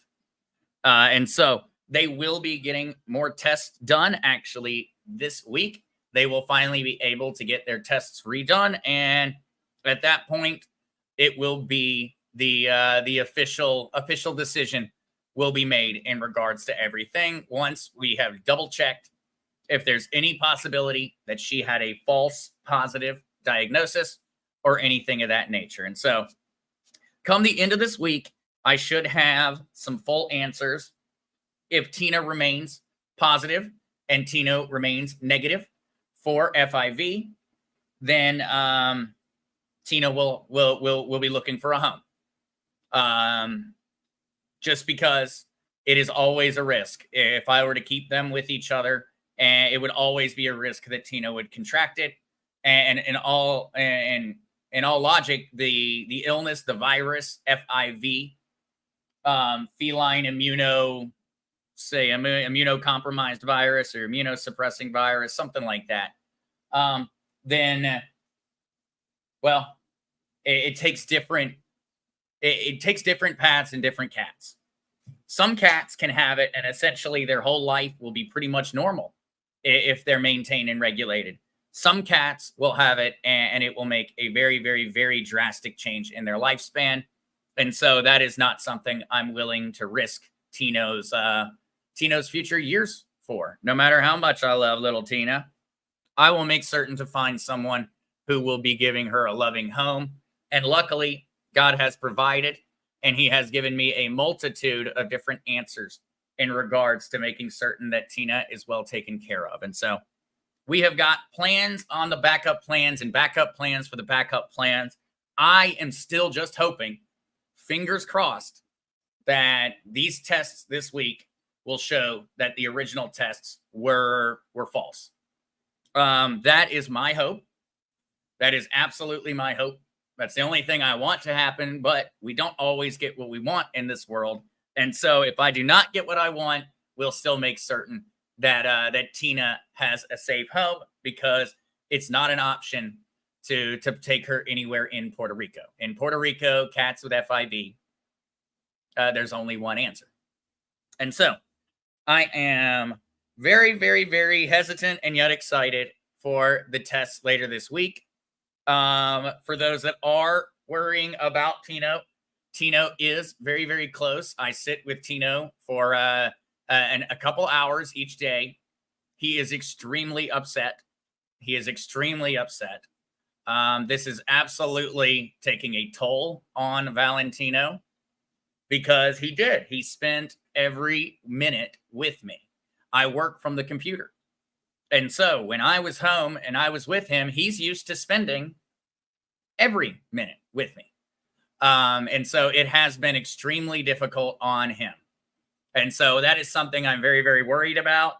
And so they will be getting more tests done actually this week. They will finally be able to get their tests redone. And at that point, it will be the official decision will be made in regards to everything once we have double checked if there's any possibility that she had a false positive diagnosis or anything of that nature. And so come the end of this week, I should have some full answers. If Tina remains positive and Tino remains negative for FIV, then Tina will be looking for a home. Just because it is always a risk. If I were to keep them with each other, and it would always be a risk that Tina would contract it. And in all logic, the illness, the virus, FIV, feline immunocompromised virus or immunosuppressing virus, something like that. Then, well, it takes different paths in different cats. Some cats can have it, and essentially their whole life will be pretty much normal if they're maintained and regulated. Some cats will have it, and it will make a very, very, very drastic change in their lifespan. And so that is not something I'm willing to risk Tino's future years for. No matter how much I love little Tina, I will make certain to find someone who will be giving her a loving home. And luckily, God has provided, and he has given me a multitude of different answers in regards to making certain that Tina is well taken care of. And so we have got plans on the backup plans and backup plans for the backup plans. I am still just hoping, fingers crossed, that these tests this week will show that the original tests were false. That is my hope. That is absolutely my hope. That's the only thing I want to happen, but we don't always get what we want in this world. And so if I do not get what I want, we'll still make certain that Tina has a safe home, because it's not an option to take her anywhere in Puerto Rico. In Puerto Rico, cats with FIV, there's only one answer. And so I am very, very, very hesitant and yet excited for the tests later this week. For those that are worrying about Tino is very, very close. I sit with Tino for a couple hours each day. He is extremely upset. This is absolutely taking a toll on Valentino, because he spent every minute with me. I work from the computer. And so when I was home and I was with him, he's used to spending every minute with me. And so it has been extremely difficult on him. And so that is something I'm very, very worried about.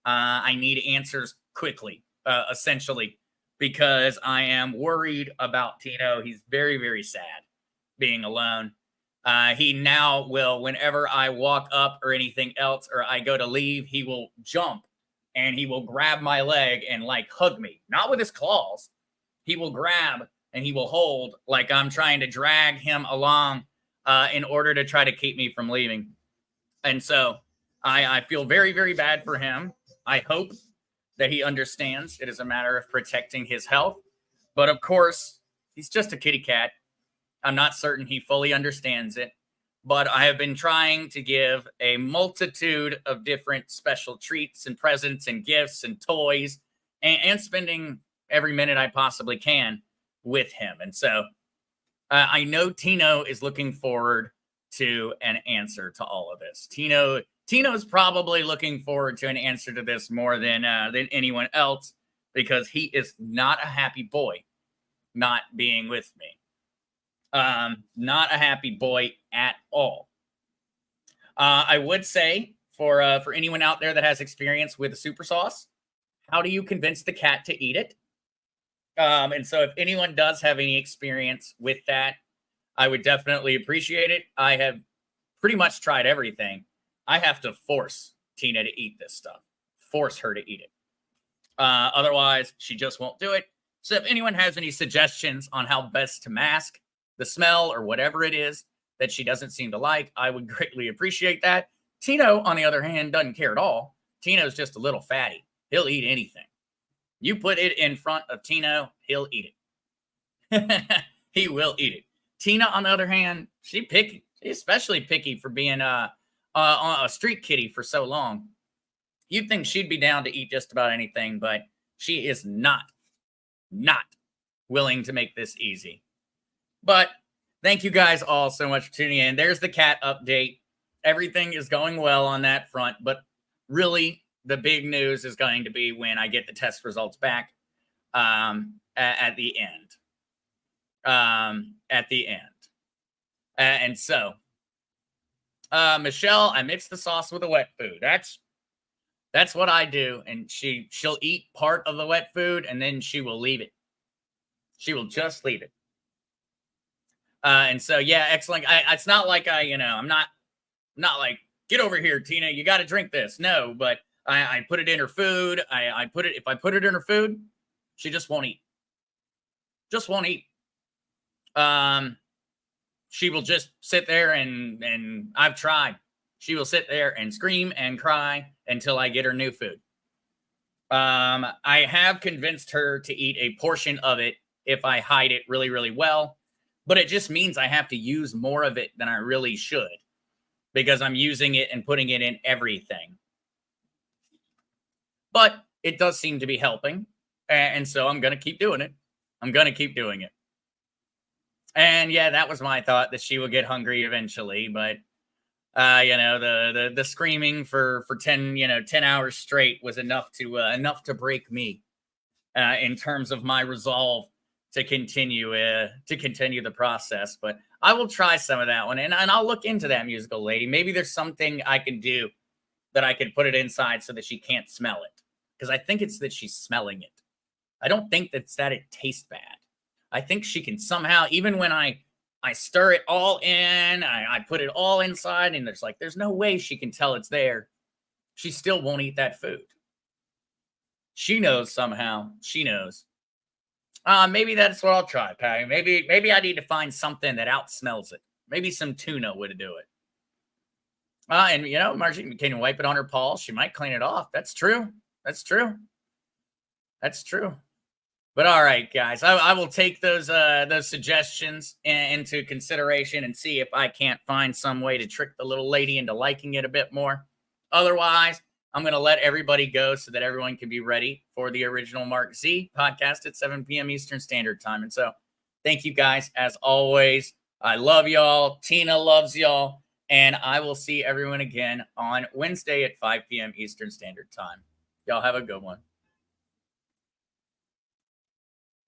I need answers quickly, essentially, because I am worried about Tino. He's very, very sad being alone. He now will, whenever I walk up or anything else, or I go to leave, he will jump and he will grab my leg and like hug me, not with his claws. He will grab and he will hold like I'm trying to drag him along in order to try to keep me from leaving. And so I feel very, very bad for him. I hope that he understands it is a matter of protecting his health. But of course, he's just a kitty cat. I'm not certain he fully understands it. But I have been trying to give a multitude of different special treats and presents and gifts and toys, and spending every minute I possibly can with him. And so I know Tino is looking forward to an answer to all of this. Tino's probably looking forward to an answer to this more than anyone else, because he is not a happy boy not being with me. Not a happy boy at all. I would say for anyone out there that has experience with the super sauce, how do you convince the cat to eat it? And so if anyone does have any experience with that, I would definitely appreciate it. I have pretty much tried everything. I have to force Tina to eat this stuff, force her to eat it. Otherwise, she just won't do it. So if anyone has any suggestions on how best to mask the smell or whatever it is that she doesn't seem to like, I would greatly appreciate that. Tino, on the other hand, doesn't care at all. Tino's just a little fatty. He'll eat anything. You put it in front of Tino, he'll eat it. He will eat it. Tina, on the other hand, she's picky. She's especially picky for being a street kitty for so long. You'd think she'd be down to eat just about anything, but she is not willing to make this easy. But thank you guys all so much for tuning in. There's the cat update. Everything is going well on that front, but really the big news is going to be when I get the test results back at the end. And so, Michelle, I mix the sauce with the wet food. That's what I do. And she'll eat part of the wet food and then she will leave it. She will just leave it. And so, yeah, excellent. It's not like I'm not like, get over here, Tina, you got to drink this. No, but I put it in her food. If I put it in her food, she just won't eat. Just won't eat. She will just sit there and I've tried. She will sit there and scream and cry until I get her new food. I have convinced her to eat a portion of it if I hide it really, really well, but it just means I have to use more of it than I really should because I'm using it and putting it in everything. But it does seem to be helping. And so I'm going to keep doing it. And yeah, that was my thought, that she would get hungry eventually. But, the screaming for 10 hours straight was enough to break me in terms of my resolve to continue the process. But I will try some of that one. And I'll look into that musical lady. Maybe there's something I can do that I could put it inside so that she can't smell it. Because I think it's that she's smelling it. I don't think that's that it tastes bad. I think she can somehow, even when I stir it all in, I put it all inside, and there's no way she can tell it's there. She still won't eat that food. She knows somehow. She knows. Maybe that's what I'll try, Patty. Maybe I need to find something that outsmells it. Maybe some tuna would do it. And Margie can wipe it on her paw. She might clean it off. That's true. But all right, guys, I will take those suggestions into consideration and see if I can't find some way to trick the little lady into liking it a bit more. Otherwise, I'm going to let everybody go so that everyone can be ready for the original Mark Z podcast at 7 p.m. Eastern Standard Time. And so thank you guys, as always. I love y'all. Tina loves y'all. And I will see everyone again on Wednesday at 5 p.m. Eastern Standard Time. Y'all have a good one.